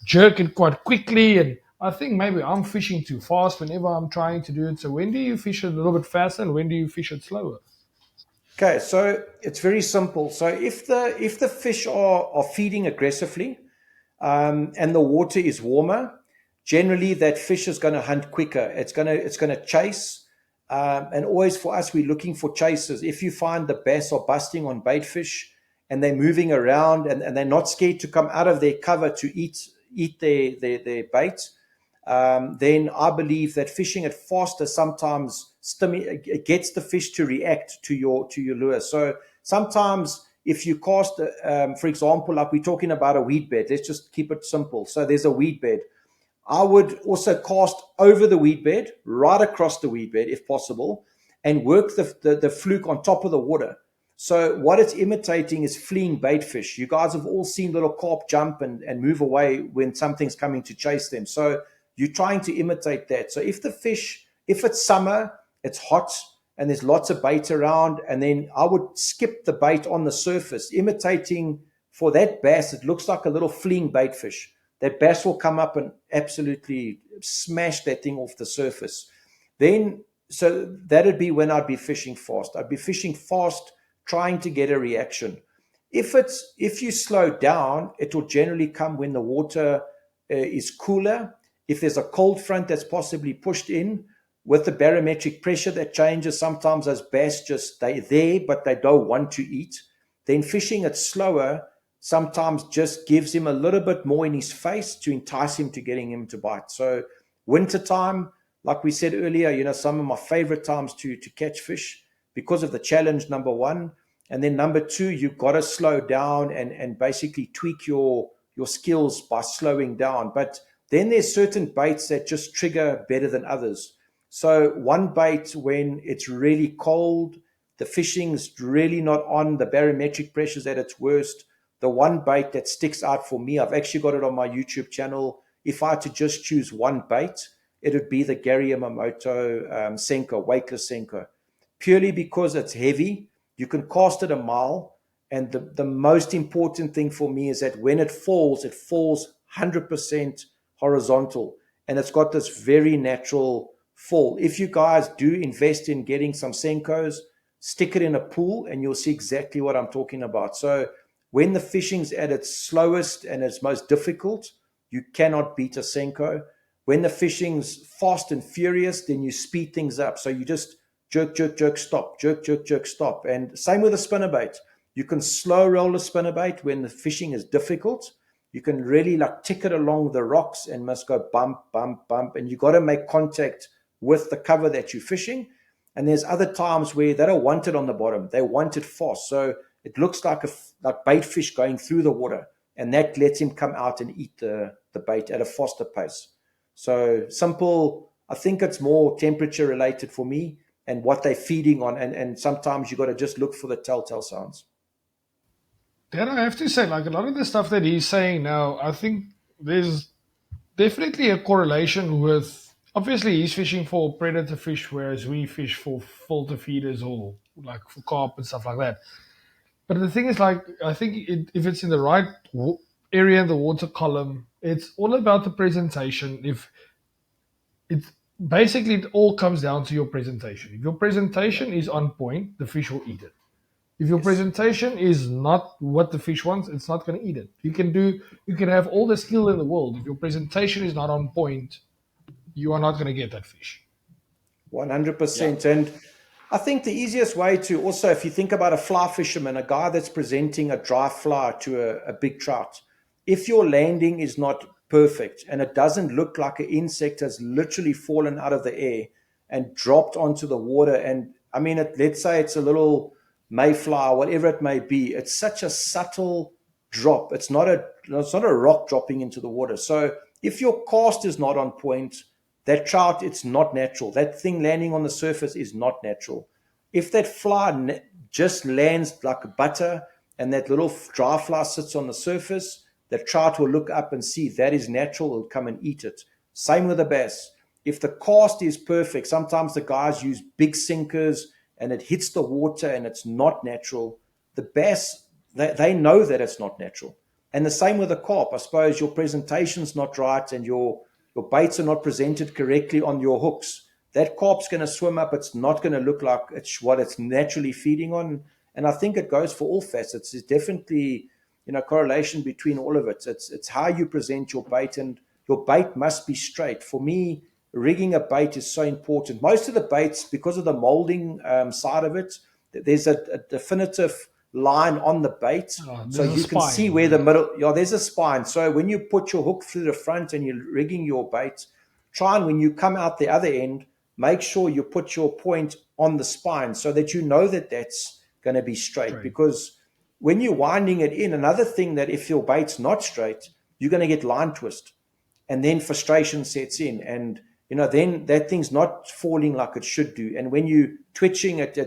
jerk it quite quickly, and I think maybe I'm fishing too fast whenever I'm trying to do it. So when do you fish it a little bit faster and when do you fish it slower? Okay, so it's very simple. So if the fish are feeding aggressively, and the water is warmer, generally that fish is going to hunt quicker. It's going to chase, and always for us, we're looking for chasers. If you find the bass are busting on bait fish and they're moving around and they're not scared to come out of their cover to eat their bait, then I believe that fishing it faster sometimes gets the fish to react to your lure. So sometimes if you cast, for example, like we're talking about a weed bed, let's just keep it simple. So there's a weed bed. I would also cast over the weed bed, right across the weed bed if possible, and work the fluke on top of the water. So what it's imitating is fleeing bait fish. You guys have all seen little carp jump and move away when something's coming to chase them. So you're trying to imitate that. So if it's summer, it's hot, and there's lots of bait around, and then I would skip the bait on the surface, imitating for that bass, it looks like a little fleeing bait fish. That bass will come up and absolutely smash that thing off the surface. Then, so that'd be when I'd be fishing fast. I'd be fishing fast, trying to get a reaction. If you slow down, it will generally come when the water is cooler. If there's a cold front that's possibly pushed in with the barometric pressure that changes, sometimes those bass they're there, but they don't want to eat. Then fishing it slower sometimes just gives him a little bit more in his face to entice him to getting him to bite. So wintertime, like we said earlier, some of my favorite times to catch fish because of the challenge, number one. And then number two, you've got to slow down and basically tweak your skills by slowing down. But then there's certain baits that just trigger better than others. So one bait, when it's really cold, the fishing's really not on, the barometric pressure's at its worst. The one bait that sticks out for me, I've actually got it on my YouTube channel. If I had to just choose one bait, it would be the Gary Yamamoto Senko, weightless Senko. Purely because it's heavy, you can cast it a mile. And the most important thing for me is that when it falls 100% horizontal. And it's got this very natural fall. If you guys do invest in getting some Senkos, stick it in a pool and you'll see exactly what I'm talking about. So when the fishing's at its slowest and its most difficult, you cannot beat a Senko. When the fishing's fast and furious, then you speed things up. So you just jerk, jerk, jerk, stop, jerk, jerk, jerk, stop. And same with a spinnerbait. You can slow roll a spinnerbait when the fishing is difficult. You can really like tick it along the rocks and must go bump, bump, bump. And you got to make contact with the cover that you're fishing. And there's other times where they don't want it on the bottom. They want it fast. So it looks like bait fish going through the water. And that lets him come out and eat the bait at a faster pace. So simple. I think it's more temperature related for me and what they're feeding on. And sometimes you got to just look for the telltale signs. Then I have to say, like a lot of the stuff that he's saying now, I think there's definitely a correlation with, obviously he's fishing for predator fish, whereas we fish for filter feeders or like for carp and stuff like that. But the thing is, like, I think if it's in the right area in the water column, it's all about the presentation. It all comes down to your presentation. If your presentation is on point, the fish will eat it. If your presentation is not what the fish wants, it's not going to eat it. You can have all the skill in the world. If your presentation is not on point, you are not going to get that fish. 100%. And I think the easiest way to also, if you think about a fly fisherman, a guy that's presenting a dry fly to a big trout, if your landing is not perfect and it doesn't look like an insect has literally fallen out of the air and dropped onto the water, and I mean, let's say it's a little mayfly, whatever it may be, it's such a subtle drop. It's not a rock dropping into the water. So if your cast is not on point, that trout, it's not natural. That thing landing on the surface is not natural. If that fly just lands like butter and that little dry fly sits on the surface, the trout will look up and see that is natural. It'll come and eat it. Same with the bass. If the cast is perfect, sometimes the guys use big sinkers and it hits the water and it's not natural. The bass, they know that it's not natural. And the same with the carp. I suppose your presentation's not right and your baits are not presented correctly on your hooks. That carp's going to swim up. It's not going to look like it's what it's naturally feeding on. And I think it goes for all facets. It's definitely, correlation between all of it. It's how you present your bait, and your bait must be straight. For me, rigging a bait is so important. Most of the baits, because of the molding side of it, there's a definitive line on the bait, so you can see where the middle, there's a spine. So when you put your hook through the front and you're rigging your bait, try and when you come out the other end, make sure you put your point on the spine so that you know that that's going to be straight. Because when you're winding it in, another thing that if your bait's not straight, you're going to get line twist, and then frustration sets in, and then that thing's not falling like it should do. And when you twitching it,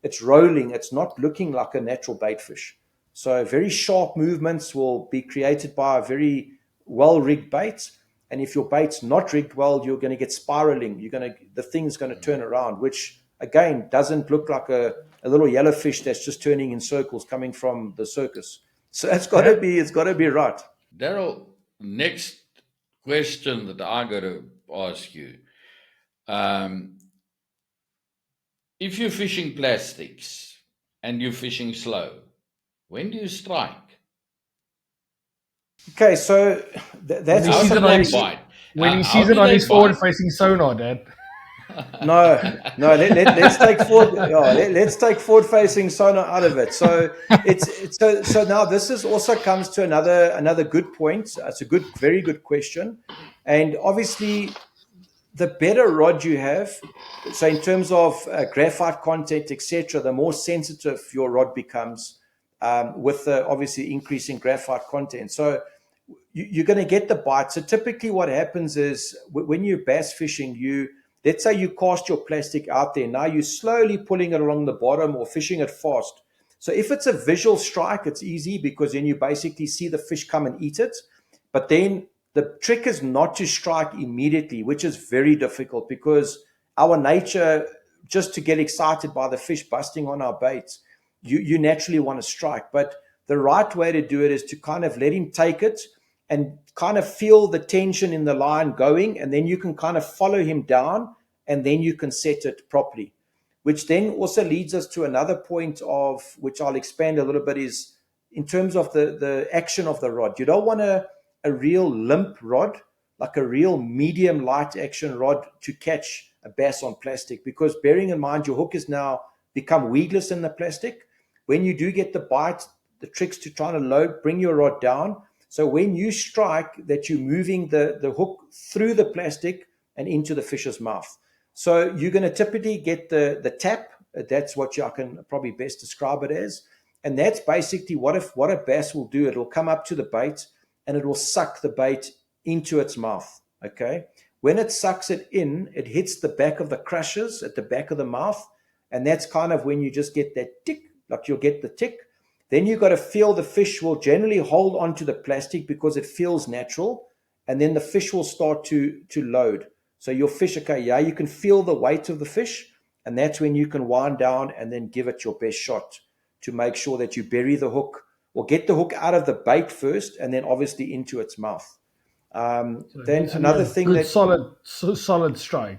it's rolling. It's not looking like a natural bait fish. So very sharp movements will be created by a very well-rigged bait. And if your bait's not rigged well, you're going to get spiraling. The thing's going to turn around, which again doesn't look like a little yellow fish that's just turning in circles coming from the circus. So it's got to be right. Daryl, next question that I got to ask you. If you're fishing plastics and you're fishing slow, when do you strike? Okay, so that's when he sees it on his forward-facing sonar, Dad. No. Let's take forward. Let's take forward-facing sonar out of it. So so now this is also comes to another good point. It's a very good question, and obviously, the better rod you have, so in terms of graphite content, etc., the more sensitive your rod becomes with the obviously increasing graphite content. So you're going to get the bite. So typically what happens is when you're bass fishing, let's say you cast your plastic out there. Now you're slowly pulling it along the bottom or fishing it fast. So if it's a visual strike, it's easy because then you basically see the fish come and eat it. But then the trick is not to strike immediately, which is very difficult because our nature, just to get excited by the fish busting on our baits, you naturally want to strike. But the right way to do it is to kind of let him take it and kind of feel the tension in the line going, and then you can kind of follow him down, and then you can set it properly, which then also leads us to another point of which I'll expand a little bit is in terms of the action of the rod. You don't want a real limp rod, like a real medium light action rod to catch a bass on plastic, because bearing in mind your hook is now become weedless in the plastic. When you do get the bite, the trick's to try to bring your rod down. So when you strike, that you're moving the hook through the plastic and into the fish's mouth. So you're going to typically get the tap. That's what I can probably best describe it as. And that's basically what a bass will do. It will come up to the bait and it will suck the bait into its mouth. Okay. When it sucks it in, it hits the back of the crushes at the back of the mouth. And that's kind of when you just get that tick, like you'll get the tick. Then you've got to feel the fish will generally hold onto the plastic because it feels natural. And then the fish will start to load. So your fish, you can feel the weight of the fish. And that's when you can wind down and then give it your best shot to make sure that you bury the hook or get the hook out of the bait first and then obviously into its mouth. Then another thing solid strike.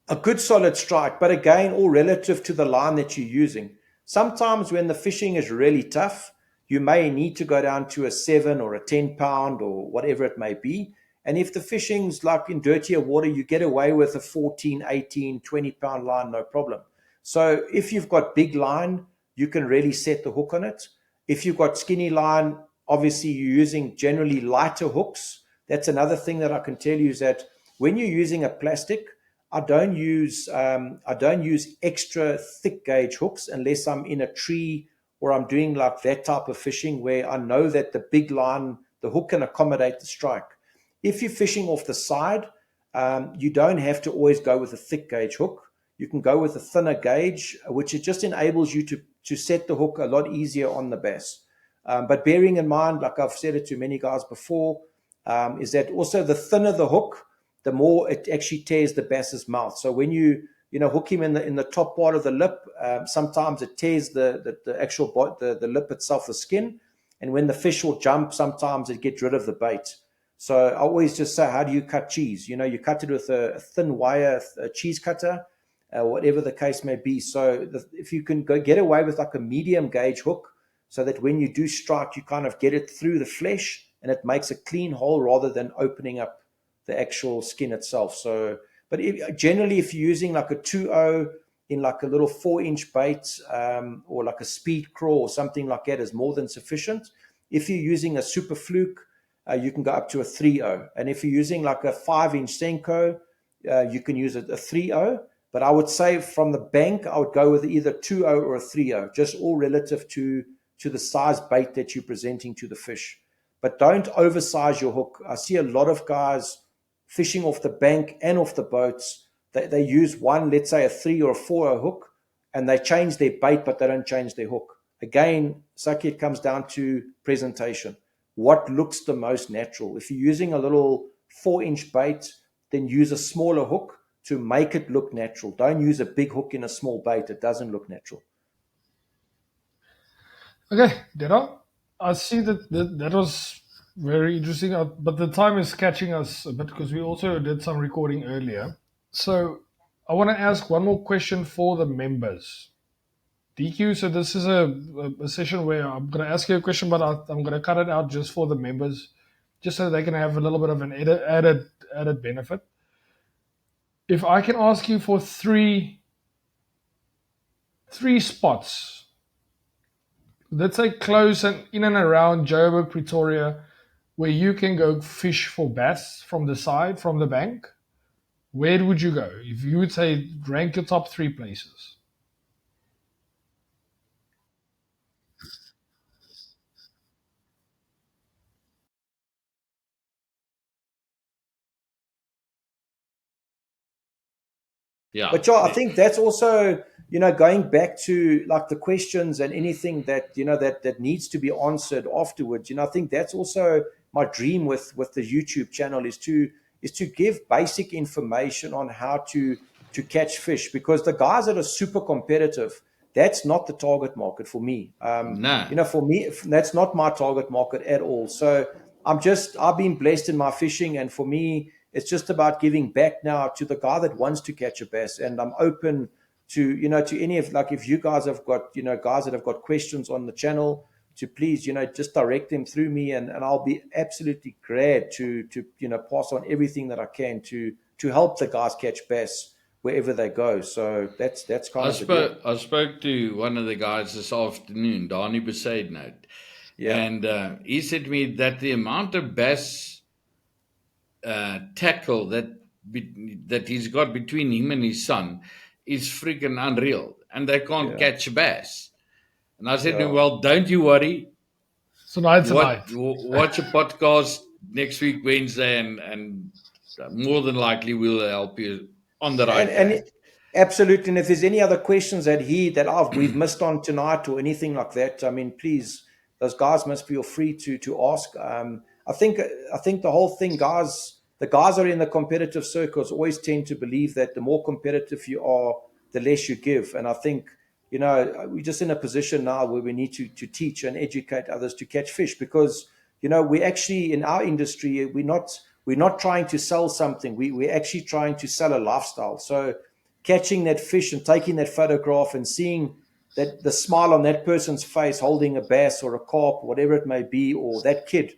A good solid strike, but again, all relative to the line that you're using. Sometimes when the fishing is really tough, you may need to go down to a 7 or a 10 pound or whatever it may be. And if the fishing's like in dirtier water, you get away with a 14, 18, 20-pound line, no problem. So if you've got big line, you can really set the hook on it. If you've got skinny line, obviously you're using generally lighter hooks. That's another thing that I can tell you is that when you're using a plastic, I don't use extra thick gauge hooks unless I'm in a tree or I'm doing like that type of fishing where I know that the big line, the hook can accommodate the strike. If you're fishing off the side, you don't have to always go with a thick gauge hook. You can go with a thinner gauge, which it just enables you to set the hook a lot easier on the bass. But bearing in mind, like I've said it to many guys before, is that also the thinner the hook, the more it actually tears the bass's mouth. So when you hook him in the top part of the lip, sometimes it tears the actual the lip itself, the skin. And when the fish will jump, sometimes it gets rid of the bait. So I always just say, how do you cut cheese? You cut it with a thin wire, a cheese cutter, whatever the case may be. So if you can get away with like a medium gauge hook, so that when you do strike, you kind of get it through the flesh and it makes a clean hole rather than opening up the actual skin itself. So, but generally, if you're using like a 2.0 in like a little 4-inch bait or like a speed crawl or something like that is more than sufficient. If you're using a super fluke, you can go up to a 3.0. And if you're using like a 5-inch Senko, you can use a 3.0. But I would say from the bank, I would go with either 2.0 or a 3.0, just all relative to the size bait that you're presenting to the fish. But don't oversize your hook. I see a lot of guys fishing off the bank and off the boats. They use one, let's say a 3 or a 4 hook, and they change their bait, but they don't change their hook. Again, Saki, it comes down to presentation. What looks the most natural? If you're using a little 4-inch bait, then use a smaller hook to make it look natural. Don't use a big hook in a small bait. It doesn't look natural. Okay, Daryl, I see that was very interesting, but the time is catching us a bit because we also did some recording earlier. So I want to ask one more question for the members. DQ, so this is a session where I'm going to ask you a question, but I'm going to cut it out just for the members, just so they can have a little bit of an added benefit. If I can ask you for three spots, let's say close and in and around Joburg, Pretoria, where you can go fish for bass from the side, from the bank, where would you go? If you would say rank your top 3 places. Yeah. But I think that's also, going back to like the questions and anything that, that needs to be answered afterwards. I think that's also my dream with the YouTube channel is to give basic information on how to catch fish, because the guys that are super competitive, that's not the target market for me. No. For me, that's not my target market at all. So I've been blessed in my fishing, and for me, it's just about giving back now to the guy that wants to catch a bass. And I'm open to, to any of, like, if you guys have got, guys that have got questions on the channel, to please, just direct them through me, and I'll be absolutely glad to pass on everything that I can to help the guys catch bass wherever they go. So that's kind of the deal. I spoke to one of the guys this afternoon, Danny Besaidnout, and he said to me that the amount of bass tackle that he's got between him and his son is freaking unreal, and they can't catch a bass. And I said to him, well, don't you worry. So tonight. Watch a podcast next week, Wednesday, and more than likely we'll help you on the right and absolutely. And if there's any other questions that we've missed on tonight or anything like that, I mean, please, those guys must feel free to ask. I think the whole thing, the guys are in the competitive circles always tend to believe that the more competitive you are, the less you give. And I think, we're just in a position now where we need to teach and educate others to catch fish, because, we actually, in our industry, we're not trying to sell something. We're actually trying to sell a lifestyle. So catching that fish and taking that photograph and seeing that the smile on that person's face holding a bass or a carp, whatever it may be, or that kid,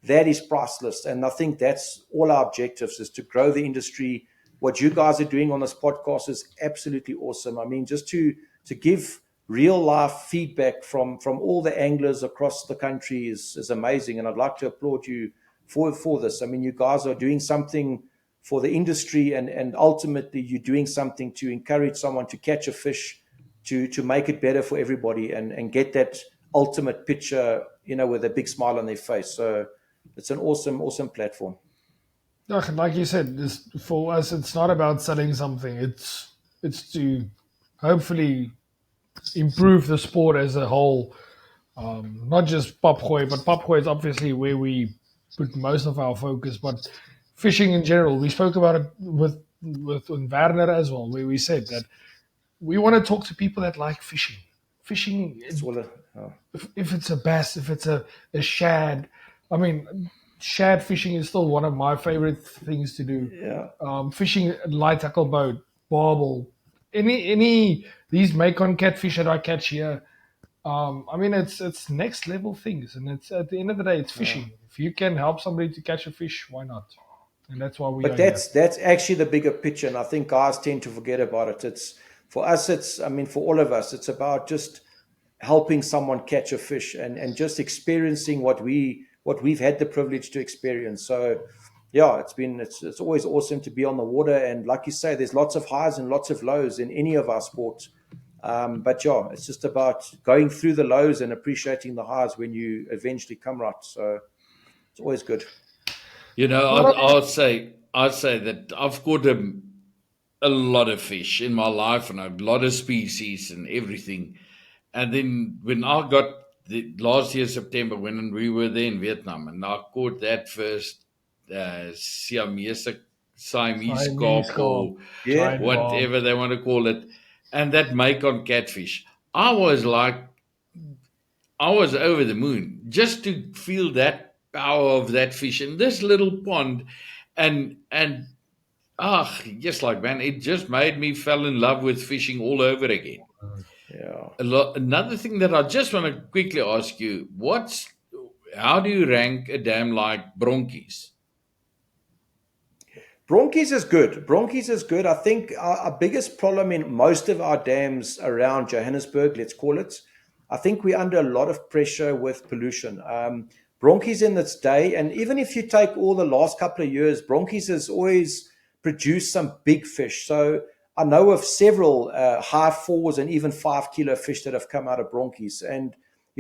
that is priceless. And I think that's all our objectives, is to grow the industry. What you guys are doing on this podcast is absolutely awesome. I mean, just to give real life feedback from all the anglers across the country is amazing. And I'd like to applaud you for this. I mean, you guys are doing something for the industry, and ultimately you're doing something to encourage someone to catch a fish, to make it better for everybody, and get that ultimate picture, with a big smile on their face. So it's an awesome platform. Like you said, for us, it's not about selling something. It's to hopefully improve the sport as a whole. Not just Papgooi, but Papgooi is obviously where we put most of our focus, but fishing in general. We spoke about it with Werner as well, where we said that we want to talk to people that like fishing. Fishing, if it's a bass, if it's a shad, I mean, shad fishing is still one of my favorite things to do. Yeah. Fishing light tackle boat, barbel, any these Macon catfish that I catch here. I mean, it's next level things, and it's at the end of the day, it's fishing. Yeah. If you can help somebody to catch a fish, why not? And that's why we. But that's actually the bigger picture, and I think guys tend to forget about it. It's for us. For all of us, it's about just helping someone catch a fish and just experiencing what we've had the privilege to experience. So, yeah, it's always awesome to be on the water, and like you say, there's lots of highs and lots of lows in any of our sports. But yeah, it's just about going through the lows and appreciating the highs when you eventually come right. So it's always good. I'll say that I've caught a lot of fish in my life, and a lot of species and everything. And then when I got last year September, when we were there in Vietnam, and I caught that first Siamese carp, or whatever they want to call it, and that Macon catfish, I was over the moon just to feel that power of that fish in this little pond, and just like, man, it just made me fall in love with fishing all over again. Yeah. Another thing that I just want to quickly ask you, how do you rank a dam like Bronkies? Bronkies is good. I think our biggest problem in most of our dams around Johannesburg, let's call it, I think we're under a lot of pressure with pollution. Bronkies in its day, and even if you take all the last couple of years, Bronkies has always produced some big fish. So I know of several high 4s and even 5 kilo fish that have come out of Bronkies. And,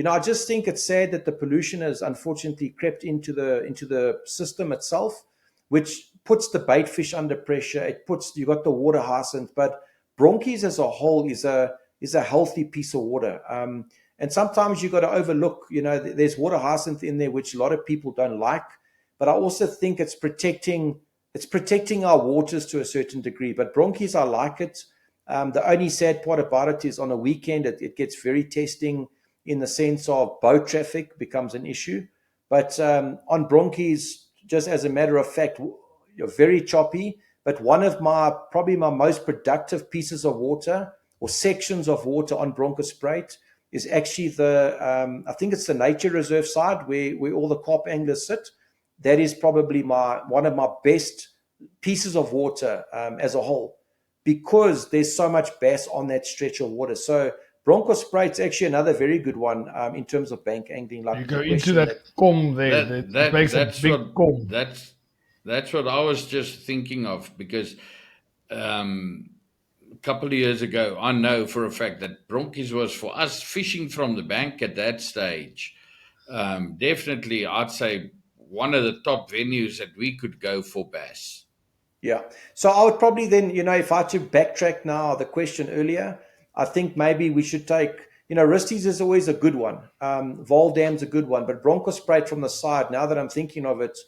I just think it's sad that the pollution has unfortunately crept into the system itself, which puts the bait fish under pressure. You got the water hyacinth, but Bronkies as a whole is a healthy piece of water. And sometimes you got to overlook, there's water hyacinth in there, which a lot of people don't like. But I also think it's protecting our waters to a certain degree. But Bronkies, I like it. The only sad part about it is on a weekend, it gets very testing in the sense of boat traffic becomes an issue. But on Bronkies, just as a matter of fact, you're very choppy. But one of probably my most productive pieces of water or sections of water on Broncospruit is actually I think it's the nature reserve side where all the carp anglers sit. That is probably one of my best pieces of water as a whole, because there's so much bass on that stretch of water. So Broncospruit's actually another very good one in terms of bank angling. Like you go into that com there, that makes a big com. That's what I was just thinking of, because a couple of years ago, I know for a fact that Bronkies was, for us fishing from the bank at that stage, definitely I'd say one of the top venues that we could go for bass. Yeah. So I would probably then, if I had to backtrack now the question earlier, I think maybe we should take, Risties is always a good one. Valdam's a good one, but Broncospruit from the side, now that I'm thinking of it,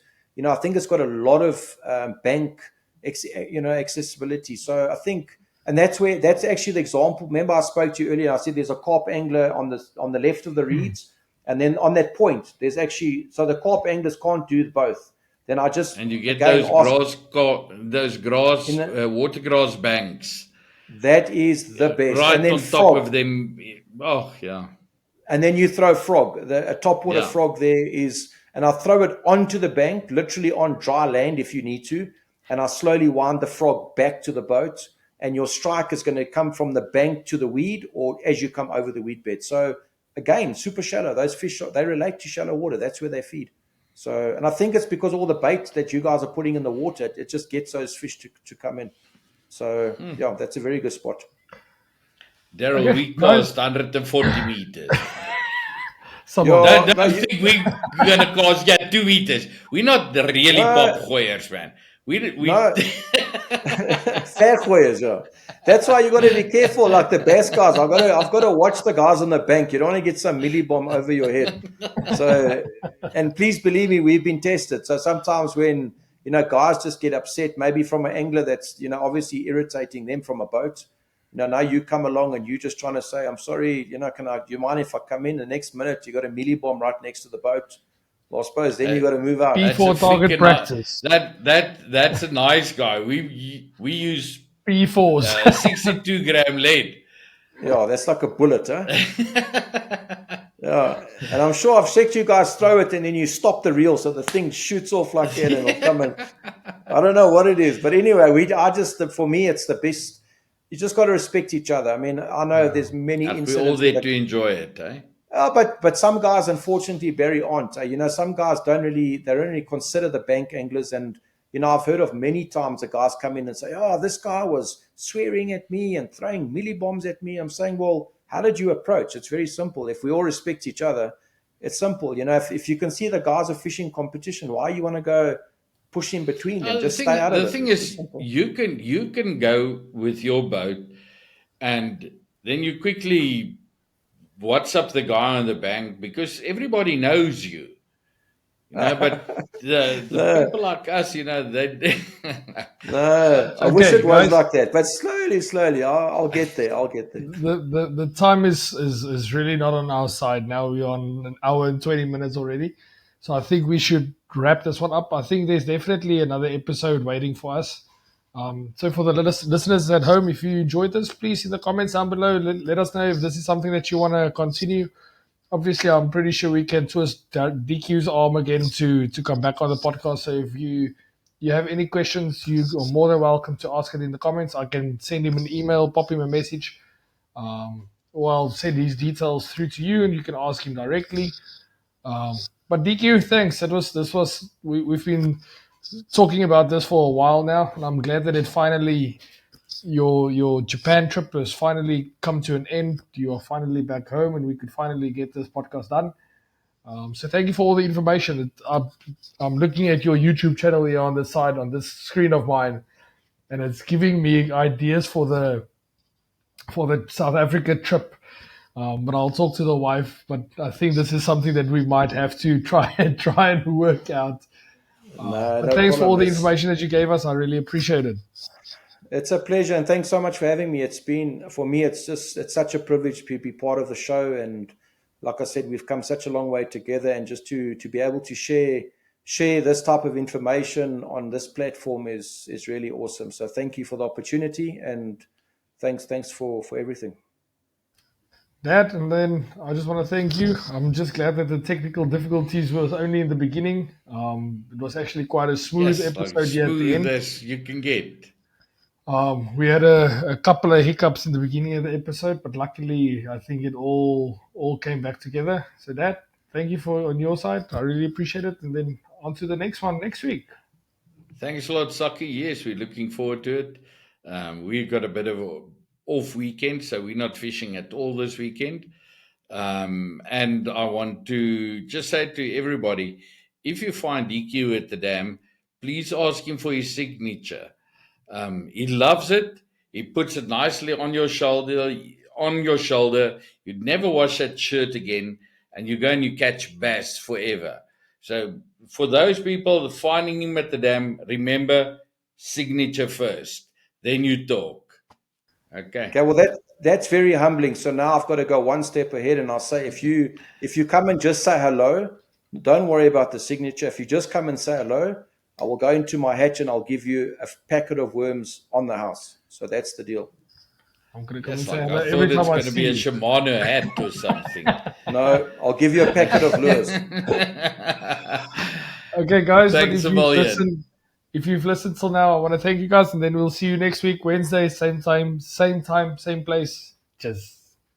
I think it's got a lot of bank, accessibility. So I think, and that's actually the example. Remember I spoke to you earlier, I said there's a carp angler on the left of the reeds. And then on that point, there's actually, so the carp anglers can't do both. Then and you get those watergrass banks. That is the best. Right, and then on top of them. Oh, yeah. And then you throw frog. A topwater frog there is and I throw it onto the bank, literally on dry land if you need to, and I slowly wind the frog back to the boat, and your strike is going to come from the bank to the weed or as you come over the weed bed. So again, super shallow. Those fish, they relate to shallow water. That's where they feed. So, and I think it's because all the bait that you guys are putting in the water, it just gets those fish to come in. So, yeah, that's a very good spot. Daryl, we cast 140 meters. Don't think we're going to cast 2 meters. We're not the really Papgooiers, man. No. Vergooiers, yeah. That's why you got to be careful, like the bass guys. I've got to watch the guys on the bank. You don't want to get some millibomb over your head. So, and please believe me, we've been tested. So sometimes when guys just get upset, maybe from an angler that's obviously irritating them from a boat. Now you come along and you're just trying to say, I'm sorry, do you mind if I come in? The next minute you got a millibomb right next to the boat. Well, I suppose then you got to move out. Before target practice. That's a nice guy. We use P4s, 62 gram lead. Yeah, that's like a bullet, huh? Yeah, and I'm sure I've checked you guys throw it and then you stop the reel so the thing shoots off like that and it'll come in. I don't know what it is, but anyway, for me it's the best. You just got to respect each other. I mean, I know there's many incidents. We're all there to enjoy it, eh? But some guys, unfortunately, Barry, aren't. Some guys don't really consider the bank anglers. And, I've heard of many times the guys come in and say, oh, this guy was swearing at me and throwing millibombs at me. I'm saying, well, how did you approach? It's very simple. If we all respect each other, it's simple. If you can see the guys are fishing competition, why you want to go push in between them? Just stay out of it. The thing is, you can go with your boat and then you quickly WhatsApp the guy on the bank because everybody knows you. But the people like us, they No, I wish it was like that. But slowly, I'll get there. The time is really not on our side now. We're on an hour and 20 minutes already, so I think we should wrap this one up. I think there's definitely another episode waiting for us. So for the listeners at home, if you enjoyed this, please in the comments down below, let us know if this is something that you want to continue. Obviously, I'm pretty sure we can twist DQ's arm again to come back on the podcast. So if you have any questions, you are more than welcome to ask it in the comments. I can send him an email, pop him a message, or I'll send his details through to you, and you can ask him directly. But DQ, thanks. We've been talking about this for a while now, and I'm glad that it finally, your Japan trip has finally come to an end. You are finally back home, and we could finally get this podcast done. So thank you for all the information. I'm looking at your YouTube channel here on the side on this screen of mine, and it's giving me ideas for the South Africa trip. But I'll talk to the wife. But I think this is something that we might have to try and work out. But thanks for all the information that you gave us. I really appreciate it. It's a pleasure, and thanks so much for having me. It's been, for me, it's such a privilege to be part of the show. And like I said, we've come such a long way together, and just to be able to share this type of information on this platform is really awesome. So thank you for the opportunity, and thanks for everything. And then I just want to thank you. I'm just glad that the technical difficulties was only in the beginning. It was actually quite a smooth episode here at the end. As you can get. We had a couple of hiccups in the beginning of the episode, but luckily I think it all came back together. So thank you on your side. I really appreciate it. And then on to the next one next week. Thanks a lot, Saki. Yes, we're looking forward to it. We've got a bit of off weekend, so we're not fishing at all this weekend. And I want to just say to everybody, if you find DQ at the dam, please ask him for his signature. He loves it. He puts it nicely on your shoulder. You'd never wash that shirt again, and you go and you catch bass forever. So for those people finding him at the dam, remember, signature first, then you talk. Okay, well, that's very humbling. So now I've got to go one step ahead, and I'll say, if you come and just say hello, don't worry about the signature. If you just come and say hello, I will go into my hatch and I'll give you a packet of worms on the house. So that's the deal. I'm going to come It's and say like, hello I every thought it's time I going to be a see you. Shimano hat or something. No, I'll give you a packet of lures. Okay, guys, but Thanks a million. if you've listened till now, I want to thank you guys, and then we'll see you next week, Wednesday, same time, same place. Cheers.